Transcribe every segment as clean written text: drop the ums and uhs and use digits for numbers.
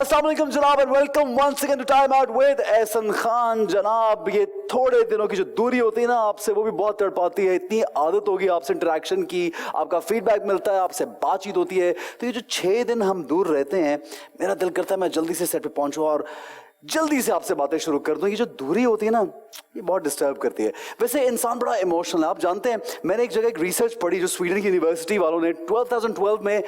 अस्सलाम वालेकुम जनाब and welcome once again to time out with Ehsan Khan. जनाब ये थोड़े दिनों की जो दूरी होती है ना आपसे, वो भी बहुत तड़पाती है। इतनी आदत होगी आपसे इंटरेक्शन की, आपका फीडबैक मिलता है, आपसे बातचीत होती है। तो ये जो 6 दिन हम दूर रहते हैं, मेरा दिल करता है मैं जल्दी से सेट पे पहुंचूं और जल्दी से आपसे बातें शुरू कर दूं। ये जो दूरी होती है ना, ये बहुत डिस्टर्ब करती है। वैसे इंसान बड़ा इमोशनल है, आप जानते हैं। मैंने एक जगह एक रिसर्च पढ़ी जो स्वीडन की यूनिवर्सिटी वालों ने 2012 में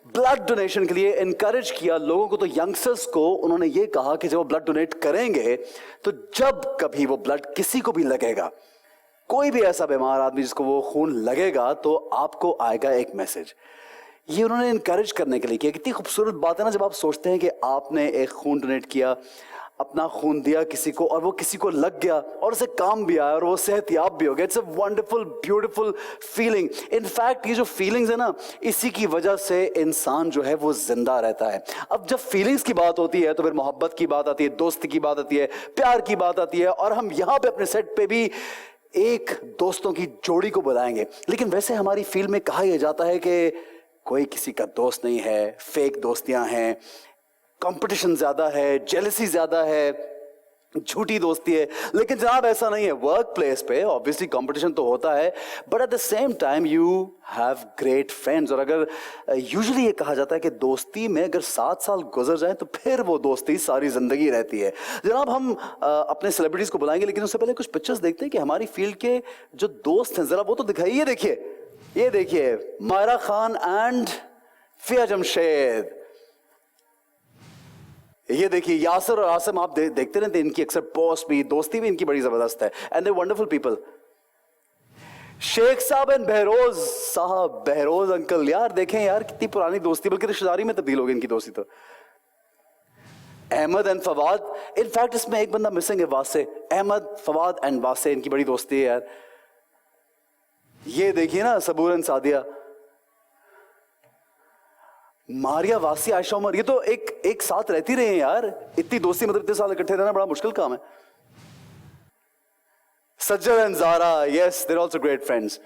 ब्लड डोनेशन के लिए इनकरेज किया लोगों को। तो यंगस्टर्स को उन्होंने ये कहा कि जब वो ब्लड डोनेट करेंगे तो जब कभी वो ब्लड किसी को भी लगेगा, कोई भी ऐसा बीमार आदमी जिसको वो खून लगेगा, तो आपको आएगा एक मैसेज। ये उन्होंने इनकरेज करने के लिए किया। कितनी खूबसूरत बात है ना, जब आप सोचते हैं कि आपने एक खून डोनेट किया, अपना खून दिया किसी को और वो किसी को लग गया और उसे काम भी आया और वो सेहतयाब भी हो गया। It's a wonderful beautiful feeling. In fact ये जो फीलिंग्स है ना, इसी की वजह से इंसान जो है वो जिंदा रहता है। अब जब फीलिंग्स की बात होती है तो फिर मोहब्बत की बात आती है, दोस्ती की बात आती है, प्यार की बात आती है। और हम यहाँ पे अपने सेट पे भी एक दोस्तों की जोड़ी को बुलाएंगे। लेकिन वैसे हमारी फील्ड में कहा यह जाता है कि कोई किसी का दोस्त नहीं है, फेक दोस्तियां हैं, कंपटीशन ज्यादा है, जेलसी ज्यादा है, झूठी दोस्ती है। लेकिन जनाब ऐसा नहीं है। वर्क प्लेस पे ऑब्वियसली कंपटीशन तो होता है, but at the same time you have great friends. और अगर यूजुअली ये कहा जाता है कि दोस्ती में अगर 7 साल गुजर जाए तो फिर वो दोस्ती सारी जिंदगी रहती है। जनाब हम अपने सेलिब्रिटीज को बुलाएंगे, लेकिन उससे पहले कुछ पिक्चर्स देखते हैं कि हमारी फील्ड के जो दोस्त हैं, जरा वो तो दिखाइए। ये देखिए मायरा खान एंड फिया जमशेद। ये देखिए यासिर और आसिम, आप देखते रहते हैं इनकी अक्सर पोस्ट भी, दोस्ती भी इनकी बड़ी जबरदस्त है। And they wonderful people. Sheikh साहब एंड बहरोज साहब, बहरोज अंकल, यार देखें यार कितनी पुरानी दोस्ती, बल्कि रिश्तेदारी में तब्दील हो गई इनकी दोस्ती तो। अहमद एंड फवाद, इनफैक्ट इसमें एक बंदा मिसिंग है, वासे। अहमद, फवाद एंड वासे, इनकी बड़ी दोस्ती है यार। ये देखिए ना सबूर एंड सादिया, मारिया, वासी, आयशा, उमर, ये तो एक साथ रहती रहे हैं यार। इतनी दोस्ती, मतलब इतने साल इकट्ठे रहना बड़ा मुश्किल काम है। Sajjad and Zara, yes there also great friends.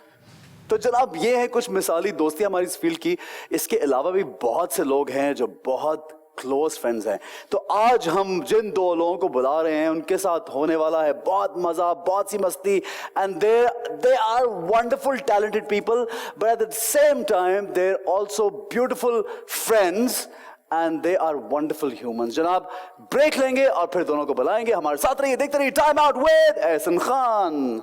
तो जनाब ये है कुछ मिसाली दोस्तियां हमारी इस फील्ड की। इसके अलावा भी बहुत से लोग हैं जो बहुत क्लोज फ्रेंड्स हैं। तो आज हम जिन 2 लोगों को बुला रहे हैं उनके साथ होने वाला है बहुत मजा, बहुत सी मस्ती। And they are wonderful talented people, but at the same time they are also beautiful friends and they are wonderful humans. जनाब ब्रेक लेंगे और फिर दोनों को बुलाएंगे। हमारे साथ रहिए, देखते रहिए time out with Ehsan Khan.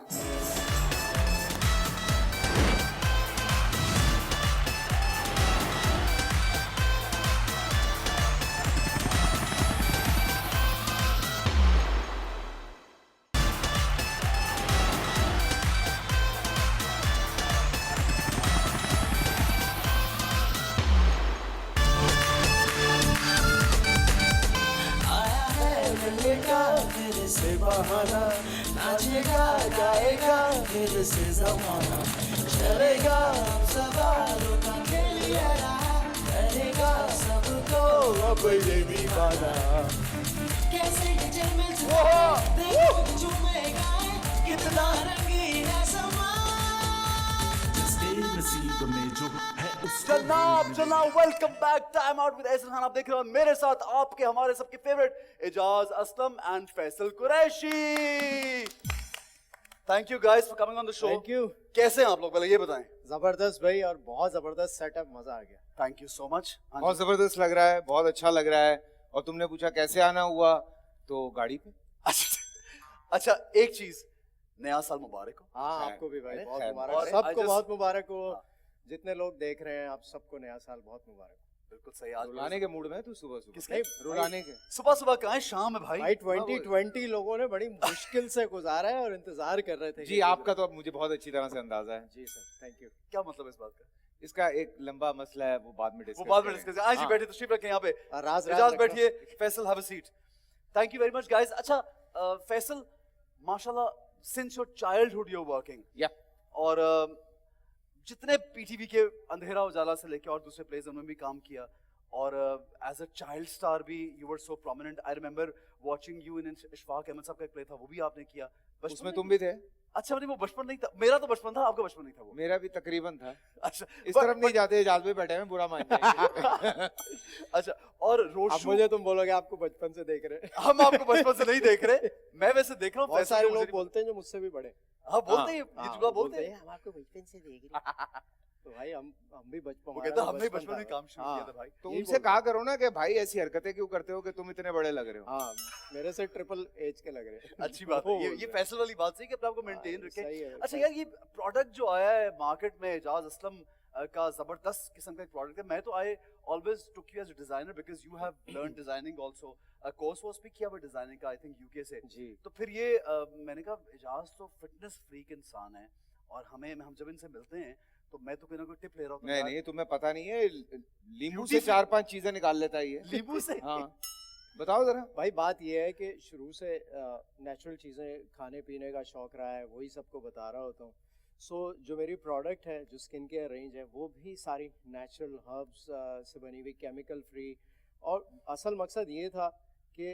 फिर से बहाना, नाचेगा गाएगा फिर से जमाना, चलेगा अब सवालों का खेल ये रहा, करेगा सबको अब ये दीवाना। कैसे ये जल में देखो झूमेगा, कितना रंगीन है समा, जिसके नसीब में जो है जनाब welcome back time out with Ehsan Khan. आप देख रहे हो मेरे साथ आपके हमारे सबके favourite Ejaz Aslam and Faisal Qureshi. Thank you guys for coming on the show. Thank you. कैसे हैं आप लोग, पहले ये बताएं। जबरदस्त भाई, और बहुत जबरदस्त सेटअप, मजा आ गया। Thank you so much. बहुत जबरदस्त लग रहा है, बहुत अच्छा लग रहा है। और तुमने पूछा कैसे आना हुआ, तो गाड़ी पे। अच्छा एक चीज, नया साल मुबारक हो। हाँ आपको भी भाई अरे बहुत खैर, मुबारक, और सबको I just- बहुत मुबारक हो। जितने लोग देख रहे हैं आप सबको नया साल बहुत मुबारक हो। बिल्कुल सही। आज रुलाने के मूड में है तू सुबह सुबह। किसके? रुलाने के। सुबह सुबह कहाँ है, शाम है भाई। भाई 2020 लोगों ने बड़ी मुश्किल से गुजारा है और इंतजार कर रहे थे। जी आपका तो अब मुझे बहुत अच्छी तरह से अंदाजा है। जी सर, थैंक यू। क्या मतलब इस बात का? इसका एक लंबा मसला है, वो बाद में डिस्कस वो बाद में डिस्कस। आज ही बैठे तशरीफ रखें यहाँ पे। राज एजाज रखना। बैठिए, Faisal have a seat. Thank you very much guys. अच्छा फैसल, माशाल्लाह since your childhood you are working, या और जितने पीटीवी के अंधेरा उजाला से लेके और दूसरे प्लेस उन्होंने भी काम किया, और एज अ चाइल्ड स्टार भी you were so prominent. I remember watching you in Ishfaq Ahmed साहब का एक प्ले था, वो भी आपने किया। उसमें तुम भी थे। अच्छा नहीं वो बचपन नहीं था, मेरा तो बचपन था, आपका बचपन नहीं था वो। मेरा भी तकरीबन था। अच्छा इस तरफ नहीं जाते, जहाज पे बैठे हैं, बुरा मान जाएंगे। अच्छा और अब रोशू, मुझे तुम बोलोगे आपको बचपन से देख रहे हैं। हम आपको बचपन से नहीं देख रहे, मैं वैसे देख रहा हूँ। बहुत फैसल सारे का मुझे लोग नहीं बोलते हैं जो मुझसे भी बड़े। पता। हाँ बोलते हैं, ये हाँ, जुड़ा वो बोलते हैं। हम आपको बचपन से देख रहे हैं। तो भाई हम भी बचपन, वो कहता हमने बचपन में काम शुरू हाँ, किया था भाई। तो यही उनसे बोल कहा करो ना कि भाई ऐसी हरकतें क्यों करते हो कि तुम इतने बड़े लग रहे हो। हाँ, मेरे से ट्रिपल एज के लग रहे हैं। अच्छी बात है, वो ये बोल रहे फैसल वाली बात सही कि अपने आप को हैं। मेंटेन हाँ, रखें। सही है, अच्छा सही। यार ये प्रोडक्ट जो आया है मार्केट में, एजाज असलम का जबरदस्त किस्म का प्रोडक्ट है। मैं तो I always took you as a designer because you have learn designing also, course भी किया हुआ डिजाइनिंग का आई थिंक यूके से। जी। तो फिर ये मैंने कहा एजाज तो फिटनेस फ्रीक इंसान है और हम जब इनसे मिलते हैं तो मैं तो कोई ना कोई टिप ले रहा हूँ। नहीं नहीं, तुम्हें पता नहीं है, लींबू Beauty से 4-5 चीजें निकाल लेता है ये। नींबू से। हाँ बताओ जरा। भाई बात ये है कि शुरू से नेचुरल चीज़ें खाने पीने का शौक रहा है, वही सबको बता रहा होता हूँ। सो जो मेरी प्रोडक्ट है, जो स्किन केयर रेंज है, वो भी सारी नेचुरल हर्ब्स से बनी हुई, केमिकल फ्री। और असल मकसद ये था कि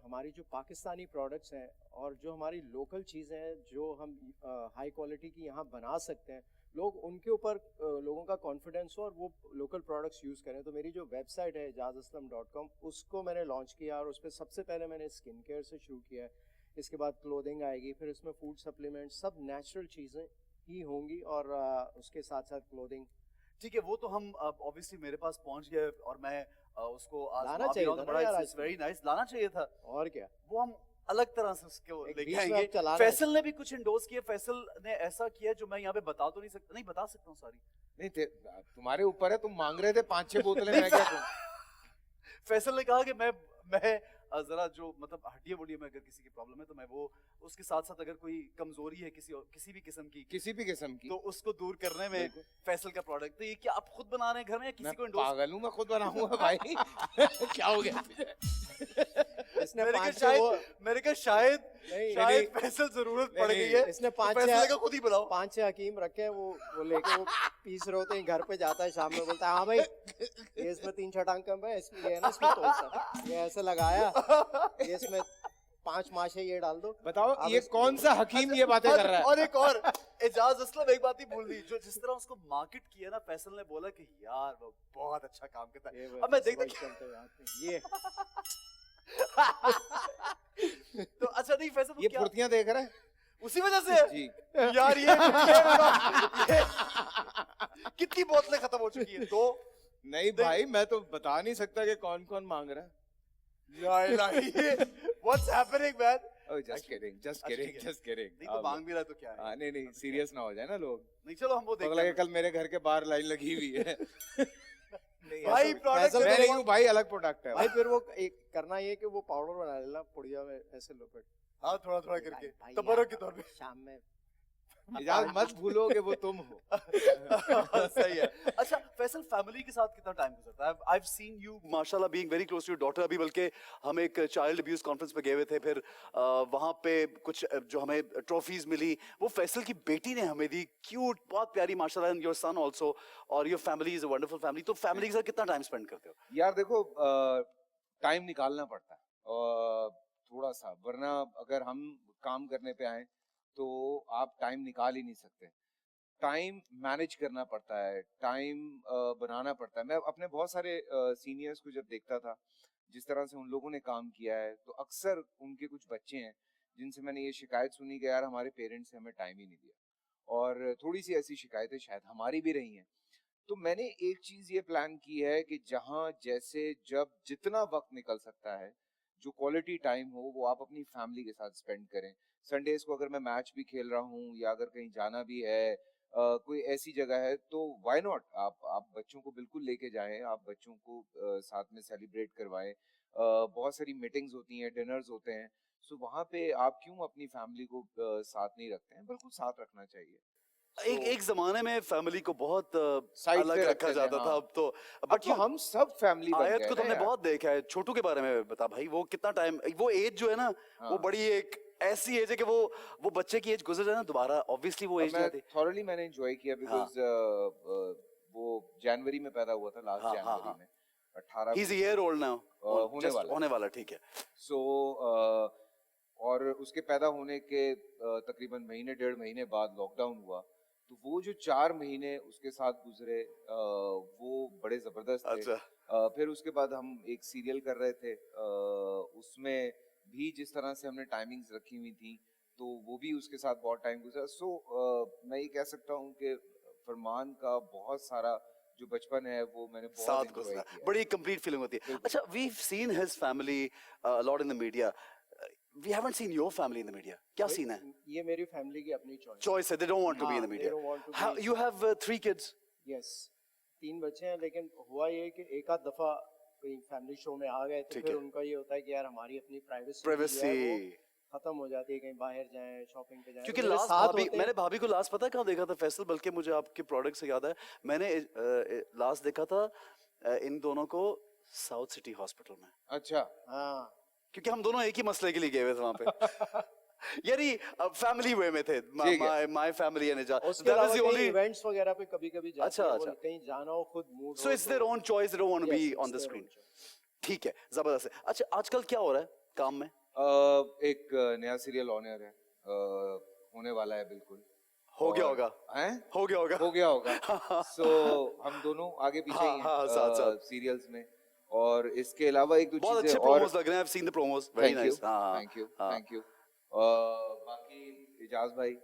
हमारी जो पाकिस्तानी प्रोडक्ट्स हैं और जो हमारी लोकल चीज़ें हैं जो हम हाई क्वालिटी की यहाँ बना सकते हैं, लोग उनके ऊपर लोगों का कॉन्फिडेंस हो और वो लोकल प्रोडक्ट्स यूज़ करें। तो मेरी जो वेबसाइट है ejazaslam.com, उसको मैंने लॉन्च किया और उस पर सबसे पहले मैंने स्किन केयर से शुरू किया है। इसके बाद क्लोथिंग आएगी, फिर इसमें फूड सप्लीमेंट, सब नेचुरल चीज़ें ही होंगी और उसके साथ साथ क्लोथिंग। ठीक है, वो तो हम ऑब्वियसली मेरे पास पहुंच गए और मैं उसको लाना चाहिए था ना यार आज। वेरी नाइस, लाना चाहिए था। और क्या, वो हम अलग तरह से उसको एक लेके बीच में आएंगे। अब चलाना फैसल ने भी कुछ इंडोर्स किया, फैसल ने ऐसा किया जो मैं यहाँ पे बता तो नहीं सकता, नहीं बता सकता हूँ सॉरी। नहीं तुम्हारे ऊपर है, तुम मांग रहे थे 5-6 बोतलें, मैं क्या करूं। फैसल ने कहा कि मैं जरा जो मतलब हड्डियां वड्डियों में अगर किसी की प्रॉब्लम है तो मैं वो उसके साथ साथ अगर कोई कमजोरी है किसी भी किस्म की किसी भी किस्म की। तो उसको दूर करने में बिल्कुल। फैसल का प्रोडक्ट। तो ये क्या आप खुद बना रहे हैं घर में या किसी मैं को इंडोर्स? पागल हूँ, मैं खुद बनाऊंगा भाई। क्या हो गया इसने मैंने कहा 5-6 वो मैंने कहा शायद नहीं, शायद फैसल जरूरत पड़ नहीं, गई है इसने तो 5-6 फैसल का खुद ही बनाओ। 5-6 हकीम रखे हैं, वो लेके वो पीस रहे होते हैं, घर पे जाता है शाम में, बोलता है हाँ भाई ये इसमें 3 छटांग कम है, इसमें ये है ना, इसमें तोड़ता है, ये ऐसे लगाया, ये इसमें 5 माशे ये डाल दो। बताओ अब ये इस- कौन सा हकीम ये बातें कर रहा है। और एक और एजाज असलम एक बात ही भूल दी, जो जिस तरह उसको मार्केट किया ना फैसल ने बोला कि यार वो बहुत अच्छा काम करता है। ये अब मैं सुबह देखता चलते हुए आते हैं, ये तो अच्छा नहीं फैसल ये क्या फुर्तियां देख रहा है उसी वजह से है? जी। यार ये कितनी बोतलें खत्म हो चुकी है? तो नहीं भाई, मैं तो बता नहीं सकता कि कौन कौन मांग रहा है। यार what's happening man? Just kidding, just अच्छा, किडिंग, ठीक है। Just kidding. नहीं तो मांग भी रहा है तो क्या है? नहीं नहीं, सीरियस ना हो जाए ना लोग। नहीं चलो हम वो तो देख लगे लेंगे। कल मेरे घर के बाहर लाइन लगी हुई है। नहीं, भाई ऐसा- प्रोडक्ट फैसल मैं को नहीं वो- हूँ भाई, अलग प्रोडक्ट है। भाई फिर वो एक करना ये कि वो पाउडर बना लेना पुड़िया में ऐसे लपेट हाँ थोड़ा थोड़ा करके भाई तबरुक के यार, तौर पे। शाम में इजाज़ मत भूलो कि वो तुम हो। सही है। अच्छा फैसल फैमिली के साथ कितना टाइम गुजरता है? I've seen you माशाल्लाह being very close to your daughter। अभी बल्कि हम एक चाइल्ड अब्यूज कॉन्फ्रेंस पे गए हुए थे, फिर वहाँ पे कुछ जो हमें ट्रॉफीज मिली वो फैसल की बेटी ने हमें दी, क्यूट बहुत प्यारी माशाल्लाह, एंड योर सन आल्सो, और your family is a wonderful family. तो फैमिली के साथ कितना टाइम स्पेंड करते हो? यार देखो, टाइम निकालना पड़ता है और थोड़ा सा, वरना अगर हम काम करने पे आए तो आप टाइम निकाल ही नहीं सकते। टाइम मैनेज करना पड़ता है, टाइम बनाना पड़ता है। मैं अपने बहुत सारे सीनियर्स को जब देखता था जिस तरह से उन लोगों ने काम किया है, तो अक्सर उनके कुछ बच्चे हैं जिनसे मैंने ये शिकायत सुनी कि यार हमारे पेरेंट्स ने हमें टाइम ही नहीं दिया, और थोड़ी सी ऐसी शिकायतें शायद हमारी भी रही हैं। तो मैंने एक चीज ये प्लान की है कि जहाँ जैसे जब जितना वक्त निकल सकता है, जो क्वालिटी टाइम हो वो आप अपनी फैमिली के साथ स्पेंड करें। संडेज को अगर मैं मैच भी खेल रहा हूँ या अगर कहीं जाना भी है, कोई ऐसी जगह है, तो व्हाई नॉट, आप बच्चों को बिल्कुल लेके जाएं, आप बच्चों को साथ में सेलिब्रेट करवाएं। बहुत सारी मीटिंग्स होती हैं, डिनर्स होते हैं, सो वहाँ पे आप क्यों अपनी फैमिली को साथ नहीं रखते हैं? बिल्कुल साथ रखना चाहिए। एक जमाने में फैमिली को बहुत साइड अलग पे रखा रखते थे, जाता था, हाँ। अब तो अब तो हम सब फैमिली बन आयत गए को ना तुमने यार। बहुत देखा है। छोटू के बारे में बता भाई, वो कितना टाइम, वो एज जो है ना, वो हाँ। बड़ी एक ऐसी एज है कि वो बच्चे की एज गुजर जाए ना दोबारा, ऑब्वियसली वो अब एज नहीं मैं आती। थॉरली मैंने एंजॉय किया बिकॉज वो जनवरी में पैदा हुआ था, लास्ट हाँ, हाँ, जनवरी हाँ। में 18 he is a year old now, होने वाला है। होने वाला, ठीक है। सो और उसके पैदा होने के तकरीबन महीने 1.5 महीने बाद लॉकडाउन हुआ, तो वो जो 4 महीने उसके साथ गुजरे वो बड़े जबरदस्त थे। अच्छा। फिर उसके बाद हम एक सीरियल कर रहे थे, उसमें भी जिस तरह से हमने टाइमिंग्स रखी हुई थी, तो वो भी उसके साथ बहुत टाइम गुजरा। सो मैं ये कह सकता हूँ कि फरमान का बहुत सारा जो बचपन है वो मैंने बहुत साथ एंजॉय गुजरा, किया। बड़ी कंप्लीट फीलिंग होती है। अच्छा, we seen his family lot in the media, we haven't seen your family in the media. क्या सीन है? ये मेरी फैमिली की अपनी चॉइस। चॉइस है, they don't want to be in the हाँ, they don't want to media. be- you have 3 kids? Yes, 3 बच्चे हैं, लेकिन हुआ ये कि एक आध दफा कोई फैमिली शो में आ गए तो ठीक फिर है। उनका ये होता है कि यार हमारी अपनी प्राइवेसी Privacy। खत्म हो जाती है, कहीं बाहर जाएं, शॉपिंग पे जाएं। क्योंकि तो मेरे लास्ट साथ भाभी, होते हैं। मैंने भाभी को लास्ट पता है कहाँ देखा था फैसल, बल्कि मुझे आपके प्रोडक्ट से याद है, मैंने लास्ट देखा था इन दोनों को साउथ सिटी हॉस्पिटल में, अच्छा, हाँ, क्योंकि हम दोनों एक ही मसले के लिए गए हुए थे वहां पे। यानी फैमिली वे में थे, ठीक है। माय फैमिली एंड उसके दैट अलावा इज द कहीं ओनली। इवेंट्स वगैरह पे कभी-कभी जाते अच्छा, हैं, अच्छा। वो कहीं जाना हो, खुद mood so it's their own choice, they don't want to be Yes, on the it's their screen. own choice. ठीक है, जबरदस्त है। अच्छा, आजकल क्या हो रहा है काम में? एक नया सीरियल ऑनर है, होने वाला है बिल्कुल। हो गया और- होगा, हैं? हो गया होगा, हो गया होगा। सो हम दोनों आगे पीछे हाँ, ही हाँ, साथ साथ। हैं सीरियल्स में, और इसके अलावा एक दो बहुत अच्छे चीजें और। प्रोमोस लग रहे हैं, I have seen the promos, very thank you, nice. हाँ, थैंक यू, हाँ। Thank you. बाकी इजाज भाई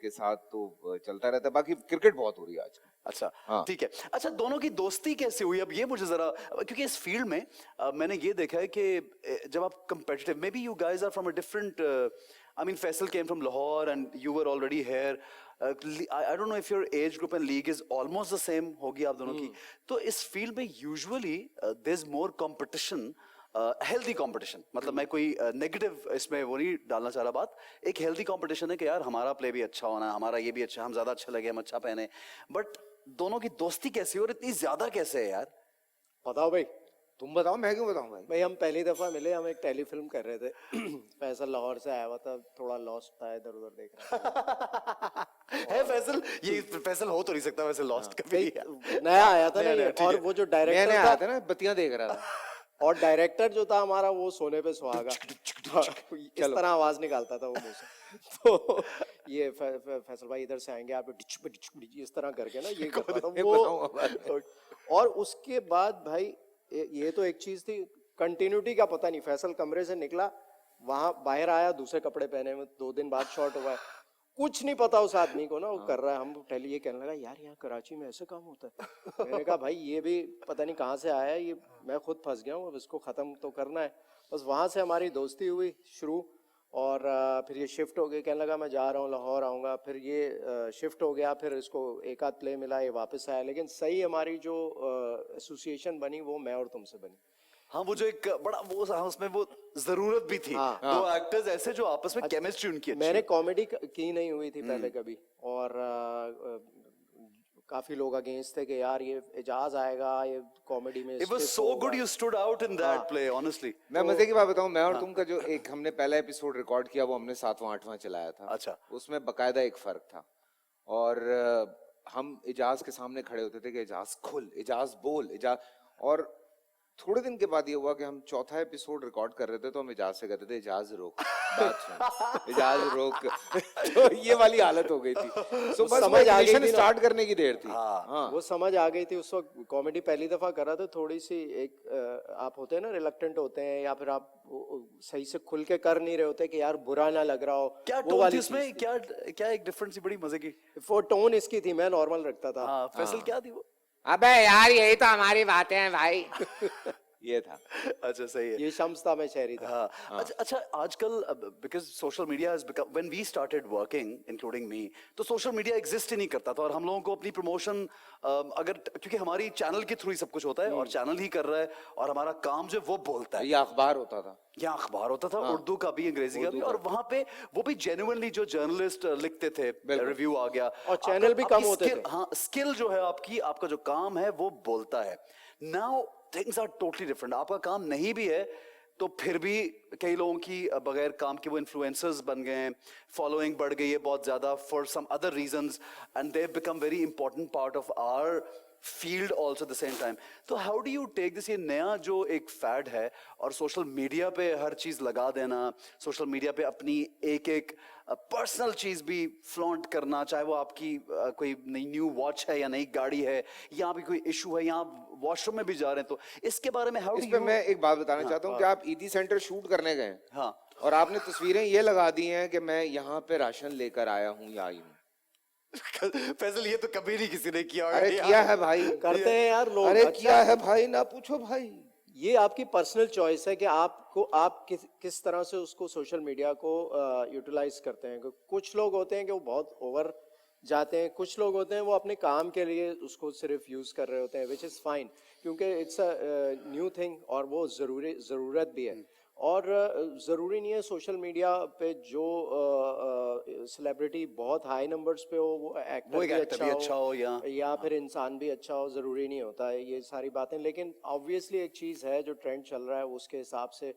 के साथ तो चलता रहता है, बाकी क्रिकेट बहुत हो रही है आजकल। अच्छा, हाँ। ठीक है। अच्छा, दोनों की दोस्ती कैसे हुई? अब ये मुझे जरा, क्योंकि इस फील्ड में मैंने ये देखा है कि जब आप competitive, maybe you guys are from a different, I mean Faisal came from Lahore and you were already here. I don't know if your age group and league is almost the same होगी आप दोनों की। तो इस field में usually there's more competition, healthy competition, मतलब मैं कोई नेगेटिव इसमें वो नहीं डालना चाह रहा बात, एक हेल्दी कंपटीशन है कि यार हमारा प्ले भी अच्छा होना है, हमारा ये भी अच्छा, हम ज्यादा अच्छा लगे, हम अच्छा पहने। बट दोनों की दोस्ती कैसी है और इतनी ज्यादा कैसे है यार? बताओ भाई। तुम बताओ, मैं क्यों बताऊं भाई? भाई हम पहली दफा मिले, हम एक टेलीफिल्म कर रहे थे। फैसल लाहौर से आया हुआ था, थोड़ा लॉस्ट था, इधर उधर देख रहा था। है फैसल, ये फैसल हो तो नहीं सकता वैसे लॉस्ट कभी। नया आया था ना नया, ये, ठीक और है। वो जो मैंने डायरेक्टर आया था था ना, बत्तियां देख रहा था। और डायरेक्टर जो था हमारा, वो सोने पे सुहागा, इस तरह आवाज निकालता था वो मुंह से। तो ये फैसल भाई इधर से आएंगे, आप इस तरह करके ना ये करता था वो। और उसके बाद भाई ये तो एक चीज थी, कंटिन्यूटी का पता नहीं। फैसल कमरे से निकला, वहां बाहर आया दूसरे कपड़े पहने में, 2 दिन बाद शॉर्ट हुआ है, कुछ नहीं पता उस आदमी को ना, वो कर रहा है। हम पहले ये कहने लगा यार यहाँ कराची में ऐसे काम होता है। मैंने कहा भाई ये भी पता नहीं कहाँ से आया है, ये मैं खुद फंस गया हूँ, अब इसको खत्म तो करना है। बस वहां से हमारी दोस्ती हुई शुरू, और फिर ये शिफ्ट हो गया, कहने लगा मैं जा रहा हूँ लाहौर आऊँगा, फिर ये शिफ्ट हो गया, फिर इसको एक आध प्ले मिला, ये वापस आया। लेकिन सही हमारी जो एसोसिएशन बनी वो मैं और तुमसे बनी। हाँ, वो जो एक बड़ा वो, हाँ, उसमें वो जरूरत भी थी, हाँ। दो एक्टर्स ऐसे जो आपस में केमिस्ट्री उनकी अच्छी मैंने हो। कॉमेडी की नहीं हुई थी पहले कभी, और काफी लोग अगेंस्ट थे कि यार ये एजाज आएगा, ये कॉमेडी में It was stiff so होगा। good, you stood out in that play, honestly. मैं मजे की बात बताऊं, मैं और तुम का जो एक हमने पहला एपिसोड रिकॉर्ड किया, वो हमने 7वां 8वां चलाया था। अच्छा। उसमें बकायदा एक फर्क था, और हम इजाज के सामने खड़े होते थे कि इजाज खुल, इजाज बोल, इजाज। और थोड़े दिन के बाद ये हुआ कि हम चौथा एपिसोड रिकॉर्ड कर रहे थे, तो हम इजाज से कहते थे इजाज रोक, बात सुन, इजाज रोक। तो ये वाली हालत हो गई थी। सो बस समझ आ गई थी ना। स्टार्ट करने की देर थी। हाँ। हाँ। वो समझ आ गई थी उस वक्त। कॉमेडी पहली दफा करा तो थोड़ी सी एक आप होते हैं ना, रिलक्टेंट होते हैं, या फिर आप सही से खुल के कर नहीं रहे होते कि यार बुरा ना लग रहा हो। क्या वो टोन वाली थी उसमें? चीज़ थी। क्या क्या एक डिफरेंस थी, बड़ी मजे की। वो टोन इसकी थी, मैं नॉर्मल रखता था। हाँ, फैसल क्या थी वो? अबे यार यही तो हमारी बातें हैं भाई। ये था। अच्छा, सही है। ये शम्स था, मैं शहरी था। हाँ। अच्छा, आजकल because social media has become, when we started working including me, तो सोशल मीडिया एग्जिस्ट ही नहीं करता था, और हम लोगों को अपनी प्रमोशन अगर, क्योंकि हमारी चैनल के थ्रू ही सब कुछ होता है, और चैनल ही कर रहा है, और हमारा काम जो है वो बोलता है। ये अखबार होता था, यहाँ अखबार होता था, उर्दू का भी, अंग्रेजी का भी, और वहां पे वो भी जेन्युइनली जो जर्नलिस्ट लिखते थे, रिव्यू आ गया, और चैनल भी कम होते थे। हाँ, स्किल जो है आपकी, आपका जो काम है वो बोलता है। Now things are totally different. आपका काम नहीं भी है तो फिर भी कई लोगों की बगैर काम के वो इन्फ्लुएंसर्स बन गए हैं, फॉलोइंग बढ़ गई है बहुत ज़्यादा for some other reasons and they become very important part of our field also at the same time. तो how do you take this, ये नया जो एक फैड है और सोशल मीडिया पे हर चीज़ लगा देना, सोशल मीडिया पे अपनी एक एक पर्सनल चीज़ भी फ्लॉन्ट करना, चाहे वो आपकी कोई नई न्यू वॉच है या नई गाड़ी है या भी कोई इशू है या आप वॉशरूम में भी जा रहे हैं, तो इसके बारे में हाउ इस डू पे यू. मैं एक बात बताना चाहता हूँ कि आप ईदी सेंटर शूट करने गए हैं, हाँ. और आपने तस्वीरें ये लगा दी हैं कि मैं यहाँ पे राशन लेकर आया हूँ या आई हूँ. फैसल ये तो कभी नहीं किसी ने किया होगा. अरे किया है भाई, करते हैं यार लोग. अरे अच्छा, किया है भाई, ना पूछो भाई. ये आपकी पर्सनल चॉइस है कि आपको आप किस तरह से उसको सोशल मीडिया को यूटिलाइज करते हैं. कुछ लोग होते हैं कि वो बहुत ओवर जाते हैं, कुछ लोग होते हैं वो अपने काम के लिए उसको सिर्फ यूज कर रहे होते हैं, विच इज़ फाइन, क्योंकि इट्स अ न्यू थिंग और वो ज़रूरत भी है. और ज़रूरी नहीं है सोशल मीडिया पे जो सेलिब्रिटी बहुत हाई नंबर्स पे हो वो एक्टर एक भी actor भी अच्छा हो या फिर इंसान भी अच्छा हो, ज़रूरी नहीं होता है ये सारी बातें. लेकिन ऑब्वियसली एक चीज़ है जो ट्रेंड चल रहा है उसके हिसाब से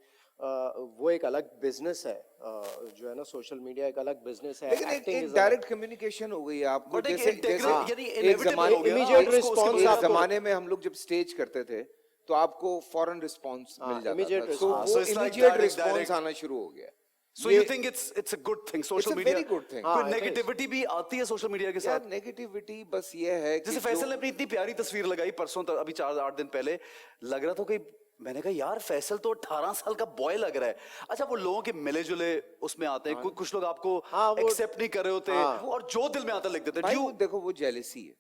वो एक अलग बिजनेस है, जो है ना सोशल मीडिया एक अलग बिजनेस है. लेकिन एक डायरेक्ट कम्युनिकेशन हो गई है आपको. But एक जैसे integral- यानी एक inevitable जमाने हो गया ना, immediate उसको- उसके response बाद- एक आपको- जमाने में हम लोग जब स्टेज करते थे तो आपको फौरन रिस्पांस मिल जाता immediate था. तो response. वो So it's like immediate direct- response direct- आना शुरू हो गया. So you think it's a good thing social It's a media? very good thing. कोई हाँ, it is. नेगेटिविटी भी आती है सोशल मीडिया के यार साथ. नेगेटिविटी बस ये है कि जैसे फैसल ने अपनी इतनी प्यारी तस्वीर लगाई परसों तक, अभी 4-8 दिन पहले, लग रहा था कि मैंने कहा यार फैसल तो 18 साल का बॉय लग रहा है. अच्छा वो लोगों के मिले जुले उसमें आते हैं, कुछ लोग आपको हाँ, वो- एक्सेप्ट नहीं कर रहे होते और जो दिल में आता लिख देते भाई हैं. वो देखो वो जेलसी है.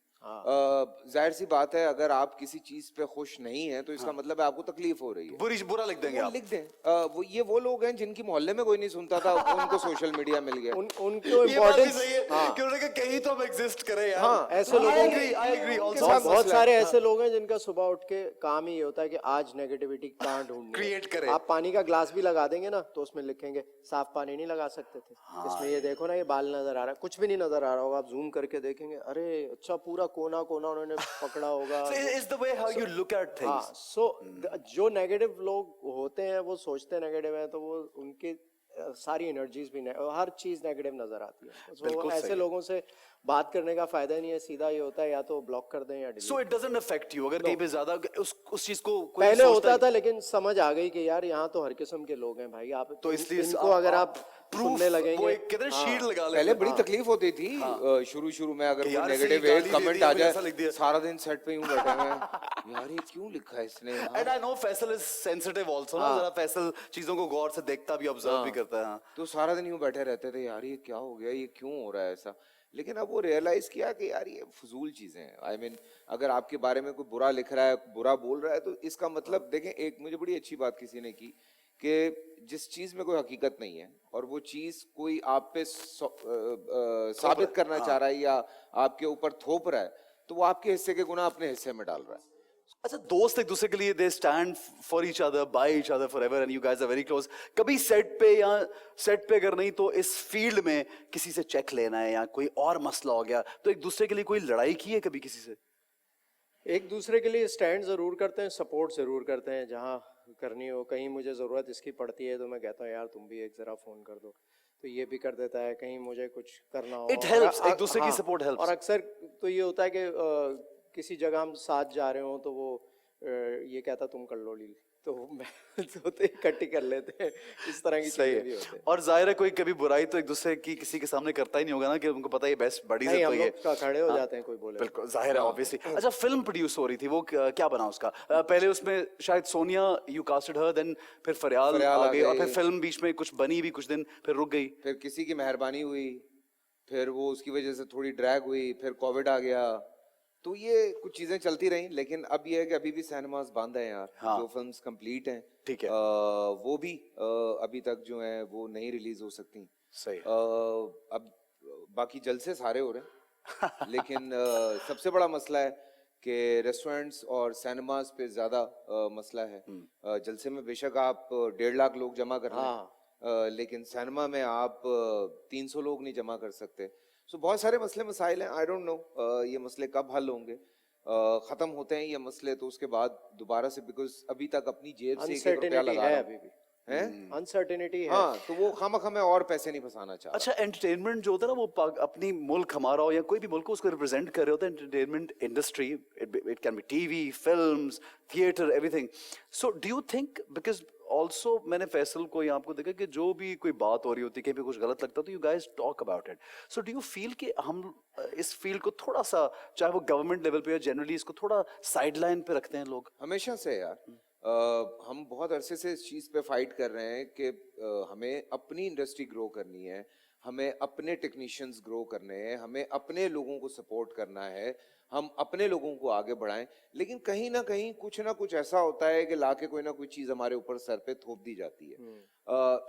जाहिर सी बात है, अगर आप किसी चीज पे खुश नहीं है तो इसका मतलब है आपको तकलीफ हो रही है. बुरा लिख देंगे वो आप. लिख दें. वो लोग हैं जिनकी मोहल्ले में कोई नहीं सुनता था, उनको सोशल मीडिया मिल गया. उनको ये बात भी इम्पोर्टेंस. सही है कि उन्होंने कहा कहीं तो हम एग्जिस्ट करें यार. हाँ, ऐसे लोगों I की- agree also. बहुत मसला सारे है. ऐसे लोग हैं जिनका सुबह उठ के काम ही ये होता है कि आज नेगेटिविटी कहाँ ढूंढनी है. Create करें. आप पानी का ग्लास भी लगा देंगे ना तो उसमें लिखेंगे साफ पानी नहीं लगा सकते थे. इसमें ये देखो ना, ये बाल नजर आ रहा है, कुछ भी नहीं नजर आ रहा होगा, आप जूम करके देखेंगे, अरे अच्छा पूरा कोना कोना उन्होंने पकड़ा होगा. So it's the way how you look at things. हाँ, जो नेगेटिव लोग होते हैं वो सोचते हैं नेगेटिव है, तो वो उनकी सारी एनर्जीज भी हर चीज नेगेटिव नजर आती है. तो बिल्कुल ऐसे सही. लोगों से बात करने का फायदा नहीं है, सीधा ये होता है या तो ब्लॉक कर दें या delete. So it doesn't affect you अगर कहीं पे ज्यादा उस चीज को कोई पहले सोचता होता है- था लेकिन समझ आ गई कि यार यहाँ तो हर किस्म के लोग हैं भाई. आप तो इसलिए इनको अगर आप proof, सुनने लगेंगे, वो एक कहते हैं शील्ड लगा लेते पहले हैं. बड़ी तकलीफ होती थी शुरू में, अगर कि कोई यार नेगेटिव इसने गाली एक दे कमेंट दी, आ फिर ऐसा लिख दिया. जाए, सारा दिन सेट पे यूं बैठे हुए हैं, यार ये क्यों लिखा है इसने यहाँ? And I know Faisal is sensitive also ना, जरा फैसल चीजों को गौर से देखता भी, ऑब्जर्व भी करता है. हाँ. तो सारा दिन यूं बैठे रहते थे, यार ये क्या हो गया, ये क्यों हो रहा है ऐसा. लेकिन अब वो रियलाइज किया कि यार ये फजूल चीजें हैं. आई मीन अगर आपके बारे में कोई बुरा लिख रहा है, बुरा बोल रहा है, तो इसका मतलब देखें, एक मुझे बड़ी अच्छी बात किसी ने की कि जिस चीज में कोई हकीकत नहीं है और वो चीज कोई आप पे साबित करना चाह रहा है या आपके ऊपर थोप रहा है, तो वो आपके हिस्से के गुनाह अपने हिस्से में डाल रहा है. अच्छा दोस्त एक दूसरे के लिए they stand for each other, by each other forever and you guys are very close. कभी सेट पे या सेट पे अगर नहीं तो इस फील्ड में किसी से चेक लेना है या कोई और मसला हो गया तो एक दूसरे के लिए कोई लड़ाई की है कभी किसी से? एक दूसरे के लिए स्टैंड जरूर करते हैं, सपोर्ट जरूर करते हैं जहाँ करनी हो. कहीं मुझे जरूरत इसकी पड़ती है तो मैं कहता हूँ यार तुम भी एक जरा फोन कर दो, तो ये भी कर देता है. कहीं मुझे कुछ करना हो, It helps, और- एक दूसरे की हाँ, support helps. और अक्सर तो ये होता है कि किसी जगह हम साथ जा रहे हो तो वो ये कहता तुम कर लो लील, तो मैं तो इकट्ठी कर लेते हैं. इस तरह की सही चीजें भी है. होते हैं. और जाहिर है कोई कभी बुराई तो एक दूसरे की किसी के सामने करता ही नहीं होगा ना, कि उनको पता है ये बेस्ट बड़ी नहीं, से तो हम ये लोग खड़े हो जाते हैं कोई बोले. बिल्कुल जाहिर है ऑब्वियसली. अच्छा फिल्म प्रोड्यूस हो रही थी, वो क्या बना उसका? पहले उसमें शायद Sonia you casted her, then फिर फरियाल फरियाल आ आ गई और गई. फिर फिल्म बीच में कुछ बनी भी, कुछ दिन फिर रुक गई. फिर किसी की मेहरबानी हुई, फिर वो उसकी वजह से थोड़ी ड्रैग हुई, फिर कोविड आ गया, तो ये कुछ चीजें चलती रहीं. लेकिन अब ये है कि अभी भी सिनेमास बंद हैं यार. हाँ. जो फिल्म्स कंप्लीट हैं, ठीक है. वो भी अभी तक जो है वो नहीं रिलीज हो सकती. सही. अब बाकी जलसे सारे हो रहे हैं लेकिन सबसे बड़ा मसला है कि रेस्टोरेंट्स और सिनेमास पे ज्यादा मसला है. जलसे में बेशक आप 1.5 लाख लोग जमा कर लें, हाँ. लेकिन सिनेमा में आप 300 लोग नहीं जमा कर सकते. सो बहुत सारे मसले मसाइल हैं. आई डोंट नो ये मसले कब हल होंगे. खत्म होते हैं ये मसले तो उसके बाद दोबारा से, बिकॉज अभी तक अपनी जेब से एक रुपया अनसर्टेनिटी लगा है रहा अभी हूं. भी. है। अनसर्टेनिटी है। हाँ, तो वो खामखा मैं और पैसे नहीं फंसाना चाह रहा। अच्छा, एंटरटेनमेंट जो होता है ना, वो अपनी मुल्क हमारा हो या कोई भी मुल्क हो, उसको रिप्रेजेंट कर रहे होते हैं। Entertainment industry, it can be TV, films, theatre, everything. So do you think, because also मैंने फैसल को यहाँ आपको देखा कि जो भी कोई बात हो रही होती है, कहीं पे कुछ गलत लगता तो you guys talk about it. So do you feel कि हम इस फील्ड को थोड़ा सा, चाहे वो गवर्नमेंट लेवल पे या जनरली, इसको थोड़ा साइडलाइन पे रखते हैं लोग? हमेशा से यार, हम बहुत अरसे से इस चीज पे फाइट कर रहे हैं कि हमें अपनी इंडस्ट्री ग्रो करनी है, हमें अपने टेक्नीशियंस ग्रो करने हैं, हमें अपने लोगों को सपोर्ट करना है, हम अपने लोगों को आगे बढ़ाएं। लेकिन कहीं ना कहीं कुछ ना कुछ ऐसा होता है कि लाके कोई ना कोई चीज हमारे ऊपर सर पे थोप दी जाती है।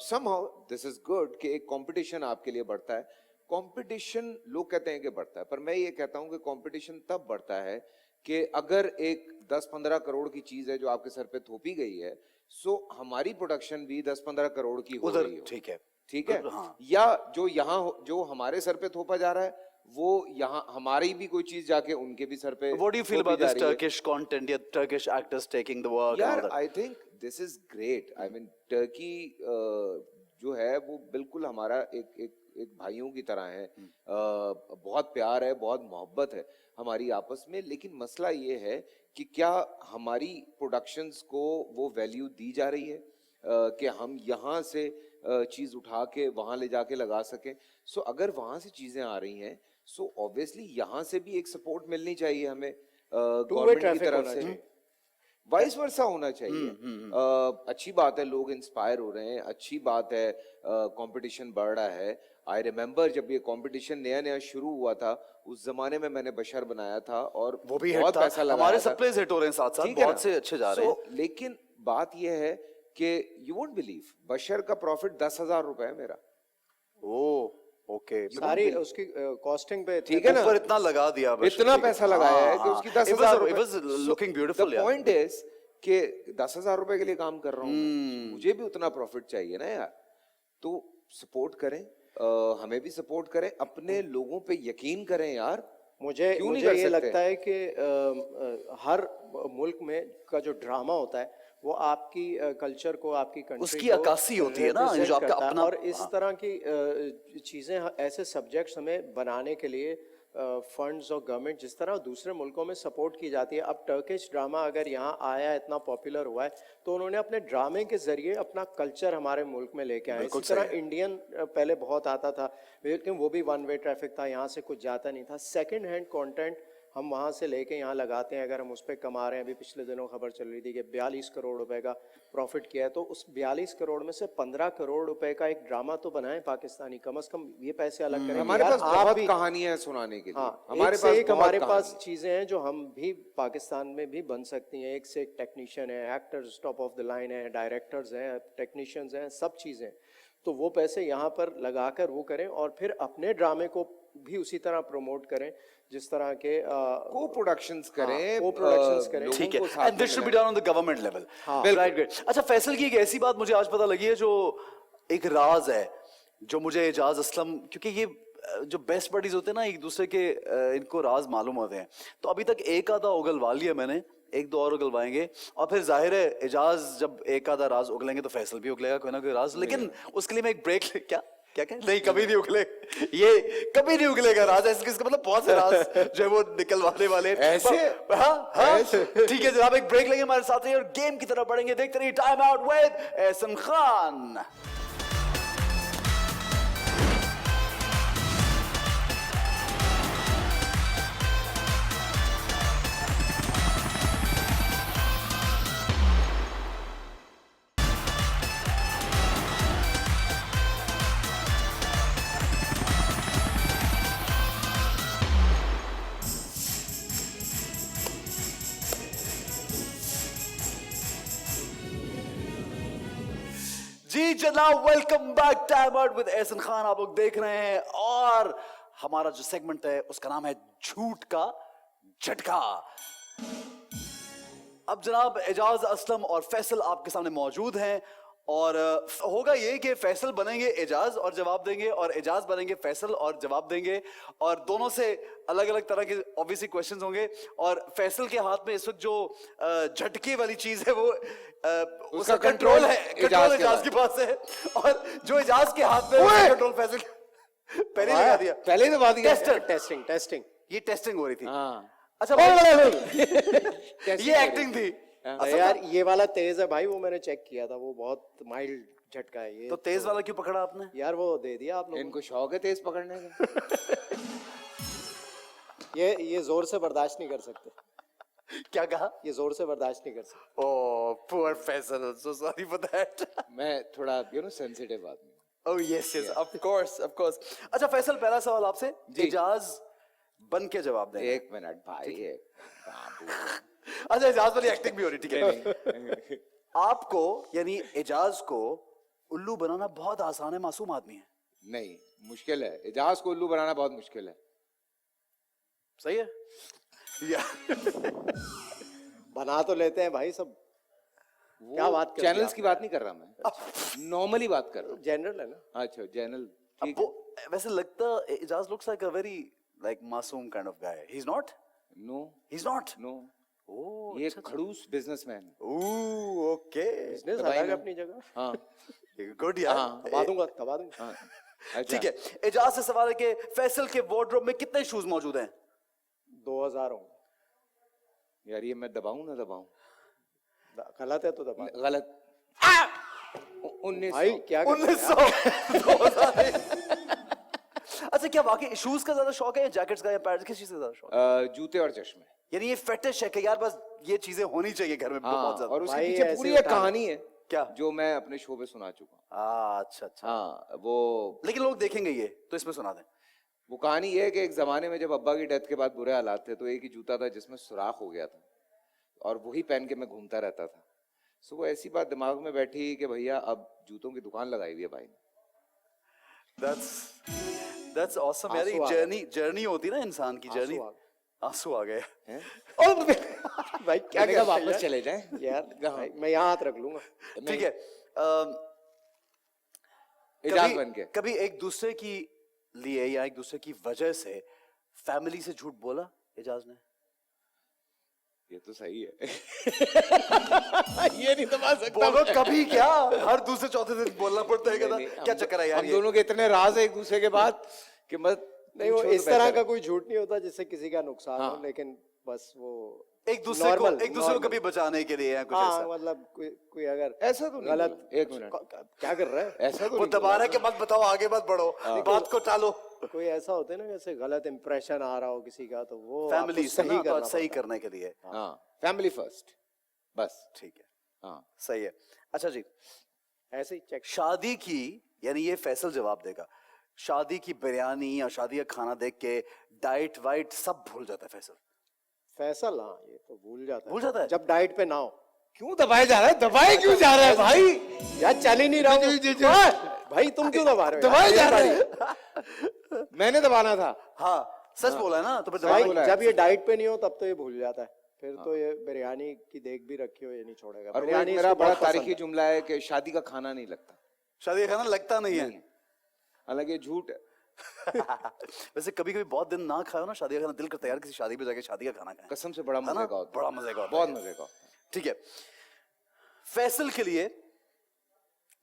समहाउ दिस इज गुड कि एक कंपटीशन आपके लिए बढ़ता है। कंपटीशन लोग कहते हैं कि बढ़ता है, पर मैं ये कहता हूं कि कंपटीशन तब बढ़ता है कि अगर एक 10-15 करोड़ की चीज है जो आपके सर पे थोपी गई है, सो हमारी प्रोडक्शन भी 10-15 करोड़ की हो उधर रही हो। ठीक है, ठीक है। हाँ। या जो यहाँ जो हमारे सर पे थोपा जा रहा है, वो यहाँ हमारी भी कोई चीज जाके उनके भी सर पे What do you feel थोपी about जा this रही है। Turkish content, या Turkish actors taking the work and यार all that? I think this is great. I mean Turkey जो है वो बिल्कुल हमारा एक भाइयों की तरह है। बहुत प्यार है, बहुत मोहब्बत है हमारी आपस में। लेकिन मसला ये है कि क्या हमारी प्रोडक्शंस को वो वैल्यू दी जा रही है कि हम यहाँ से चीज उठा के वहां ले जाके लगा सकें। सो अगर वहां से चीजें आ रही हैं, सो ऑब्वियसली यहाँ से भी एक सपोर्ट मिलनी चाहिए हमें गवर्नमेंट की traffic तरफ होना से। चाहिए। वाइस वर्सा होना चाहिए। अच्छी बात है, लोग इंस्पायर हो रहे हैं, अच्छी बात है, कंपटीशन बढ़ रहा है। आई रिमेम्बर जब ये कंपटीशन नया नया शुरू हुआ था, उस जमाने में मैंने बशर बनाया था और वो भी बहुत हिट था, पैसा लगाया हमारे था। सप्लाईज हिट हो रहे हैं साथ साथ, ठीक है बहुत ना? से अच्छे जा रहे हैं। लेकिन बात यह है कि यू वोंट बिलीव, बशर का प्रॉफिट 10,000 रुपए है मेरा। ओ ओके, सारी उसकी कॉस्टिंग पे ठीक है ना? ऊपर इतना लगा दिया, बस इतना ठीक है। पैसा लगाया है कि उसकी 10,000 रुपए। It was looking beautiful, the यार। पॉइंट इज कि 10,000 रुपए के लिए काम कर रहा हूँ मैं, मुझे भी उतना प्रॉफिट चाहिए ना यार। तो सपोर्ट करें, हमें भी सपोर्ट करें, अपने लोगों पे यकीन करें यार। मुझे क्यों नहीं मुझे कर ये सकते? लगता है कि हर मुल्क में का जो ड्रामा होता है वो आपकी कल्चर को, आपकी कंट्री उसकी अक्कासी होती है ना, represent जो आपका करता है। अपना- और इस तरह की चीजें, ऐसे सब्जेक्ट्स हमें बनाने के लिए फंड्स और गवर्नमेंट जिस तरह दूसरे मुल्कों में सपोर्ट की जाती है। अब टर्किश ड्रामा अगर यहाँ आया, इतना पॉपुलर हुआ है, तो उन्होंने अपने ड्रामे के जरिए अपना कल्चर हमारे मुल्क में लेके आए। बिल्कुल इसी तरह सही है। इंडियन पहले बहुत आता था, लेकिन वो भी वन वे ट्रैफिक था, यहाँ से कुछ जाता नहीं था। सेकंड हैंड कंटेंट हम वहाँ से लेके यहाँ लगाते हैं, अगर हम उस पर कमा रहे हैं। अभी पिछले दिनों खबर चल रही थी कि 42 करोड़ रुपए का प्रॉफिट किया है, तो उस 42 करोड़ में से 15 करोड़ रुपए का एक ड्रामा तो बनाए पाकिस्तानी, कम से कम ये पैसे अलग करें। हमारे यार पास आप बहुत भी, कहानियां हैं सुनाने के लिए। हाँ, हमारे एक से पास एक बहुत हमारे कहानी पास है। चीजें हैं जो हम भी पाकिस्तान में भी बन सकती हैं। एक से एक टेक्नीशियन है, actors top of the line है, डायरेक्टर्स हैं, टेक्नीशियंस हैं, सब चीजें। तो वो पैसे यहाँ पर लगाकर वो करें और फिर अपने ड्रामे को भी उसी तरह प्रमोट करें जिस तरह के को प्रोडक्शंस करें, co-productions करें। लोगों ठीक है, को साथ एंड में दिस शुड बी मिलाएं। Done on the government level. हाँ। Right, great. अच्छा, फैसल की एक ऐसी बात मुझे आज पता लगी है जो एक राज है, जो मुझे एजाज असलम, क्योंकि ये जो बेस्ट बडीज होते हैं ना एक दूसरे के, इनको राज मालूम होते हैं। तो अभी तक एक आधा उगलवा लिया मैंने, एक दो और उगलवाएंगे, और फिर जाहिर है एजाज जब एक आधा राज उगलेंगे तो फैसल भी उगलेगा कोई ना कोई राज। लेकिन उसके लिए मैं एक ब्रेक क्या क्या क्या नहीं, कभी नहीं उगले, ये कभी नहीं उगलेगा राज। ऐसे किसका मतलब, बहुत से राज जो है वो निकलवाने वाले ऐसे? हाँ हाँ, ठीक है जनाब, एक ब्रेक लेंगे, हमारे साथ रहिए और गेम की तरफ बढ़ेंगे। देखते रहिए time out with Ehsan Khan. जी जनाब, welcome back, time out with Ehsan Khan आप लोग देख रहे हैं, और हमारा जो सेगमेंट है उसका नाम है झूठ का झटका। अब जनाब एजाज असलम और फैसल आपके सामने मौजूद हैं और होगा ये कि फैसल बनेंगे एजाज और जवाब देंगे, और एजाज बनेंगे फैसल और जवाब देंगे, और दोनों से अलग अलग तरह के ऑब्वियसली क्वेश्चंस होंगे। और फैसल के हाथ में इस वक्त जो झटके वाली चीज है वो उसका कंट्रोल है, कंट्रोल एजाज के पास है, और जो एजाज के हाथ में कंट्रोल फैसल पहले लगा दिया, पहले ही दबा दिया। टेस्टिंग टेस्टिंग ये टेस्टिंग हो रही थी। हाँ अच्छा भाई, ये हो एक्टिंग थी। यार ये वाला तेज है भाई, वो मैंने चेक किया था, वो बहुत माइल्ड झटका है ये। तो तेज वाला क्यों पकड़ा आपने? यार वो दे दिया आप लोगों इनको शौक है तेज पकड़ने का। को। ये जोर से बर्दाश्त नहीं कर सकते, क्या कहा? ये जोर से बर्दाश्त नहीं कर सकते। Oh poor Faisal, so sorry for that. मैं थोड़ा सेंसिटिव आदमी हूँ। Oh yes yes, of course of course. अच्छा फैसल, पहला सवाल आपसे, जी। एजाज बन के जवाब दें। एक मिनट भाई, एक बाबू। अच्छा एजाज वाली एक्टिंग भी हो रही, ठीक है। आपको यानी एजाज को उल्लू बनाना बहुत आसान है, मासूम आदमी है। नहीं, मुश्किल है। एजाज को उल्लू बनाना बहुत मुश्किल है। सही है या बना तो लेते हैं भाई सब। क्या बात कर चैनल्स की बात नहीं कर रहा मैं, नॉर्मली बात कर रहा हूँ। जनरल है ना। अच्छा जनरल, अब ठीक वो है। वैसे लगता Ejaz looks like a very like मासूम kind of guy. He is not, no he is not. No, oh ये खड़ूस बिजनेसमैन। ओह ओके, बिजनेस दबाई अलग है ना। अपनी जगह। हाँ गुड यार। हाँ। दबा दूंगा दबा दूंगा। हाँ, अच्छा। ठीक है, एजाज से सवाल है कि फैसल के वार्डरोब में कितने शूज मौजूद हैं? 2000 होंगे। यार ये मैं दबाऊं ना दबाऊं? गलत है तो दबा। गलत। 1900। भाई क्या कर रहे हो 1900। अच्छा क्या वाकई शूज का ज्यादा शौक है या जैकेट्स का या पैंट्स, किस चीज का ज्यादा शौक है? जूते और चश्मे। यानी ये फेटिश है कि यार बस ये चीजें होनी चाहिए घर में बहुत हाँ, ज्यादा। और उसके भाई पीछे ऐसे पूरी ही एक उठा कहानी है क्या? जो मैं अपने शो पे सुना चुका हूँ। अच्छा अच्छा। हाँ, वो लेकिन लोग देखेंगे ये, तो इसमें सुना दें। वो कहानी ये है कि एक जमाने में जब अब्बा की डेथ के बाद बुरे हालात थे, तो एक ही जूता था जिसमें सुराख हो गया था, और वही पहन के मैं घूमता रहता था। सो वो ऐसी बात दिमाग में बैठी कि भैया अब जूतों की दुकान लगाई हुई है भाई ने। That's awesome यार। आंसू आ ये जर्नी होती है ना इंसान की, जर्नी। आंसू आ गए हैं? भाई क्या मैंने कहा करते हैं वापस यार? चले जाएं। यार कहाँ? भाई, मैं यहाँ हाथ रख लूंगा। ठीक है। एजाज बन के। कभी एक दूसरे की लिए या एक दूसरे की वजह से फैमिली से झूठ बोला एजाज ने? ये तो सही है। ये नहीं दबा सकता बोलो मैं। कभी, क्या हर दूसरे चौथे दिन बोलना पड़ता है? नहीं, क्या चक्कर है यार हम ये? दोनों के इतने राज है एक दूसरे के बाद कि मत नहीं वो पूछो तो इस तरह बेहतर का है। कोई झूठ नहीं होता जिससे किसी का नुकसान हो, हाँ। लेकिन बस वो एक दूसरे को normal, एक दूसरे को normal। कभी बचाने के लिए या कुछ हाँ ऐसा? मतलब कोई अगर ऐसा तो नहीं गलत बोला। एक मिनट, क्या कर रहा है, ऐसा तो वो नहीं दबा बोला। रहा है कि मत बताओ, आगे मत बढ़ो, बात को टालो। कोई ऐसा होता है ना जैसे गलत इंप्रेशन आ रहा हो किसी का, तो वो फैमिली आपको सही करना सही पड़ता करने के लिए। हाँ, फैमिली फर्स्ट, बस। ठीक है, हाँ, सही है। अच्छा जी, है। ऐसे ही चेक। शादी की, यानी ये फैसल जवाब देगा, शादी की बिरयानी या शादी का खाना देख के डाइट वाइट सब भूल जाता है फैसल। फैसल, हाँ ये तो भूल जाता है है? जब डाइट पे ना हो। क्यों दबाए जा रहा है? दबाए क्यों जा रहा है भाई? यार चल ही नहीं रहा हूँ। भाई तुम क्यों दबा रहे हो? दबाए जा रहा है। मैंने दबाना था। हाँ सच बोला है ना, तो फिर भाई दबा- बोला है। जब ये डाइट पे नहीं हो तब तो ये भूल जाता है, फिर तो ये बिरयानी की देख भी रखी हो ये नहीं छोड़ेगा। और वो एक बिरयानी मेरा इसको बड़ा बहुत पसंद तारीखी है। जुमला है कि शादी का खाना नहीं लगता। शादी का खाना लगता नहीं है। हालांकि ये झूठ है। वैसे कभी कभी बहुत दिन ना खाओ ना शादी का खाना, दिल करता है यार किसी शादी पे जाके शादी का खाना खाएं। कसम से बड़ा है ना? मजे का होता है। बड़ा मजे का होता बहुत है। मजे का होता है। ठीक है, फैसल के लिए,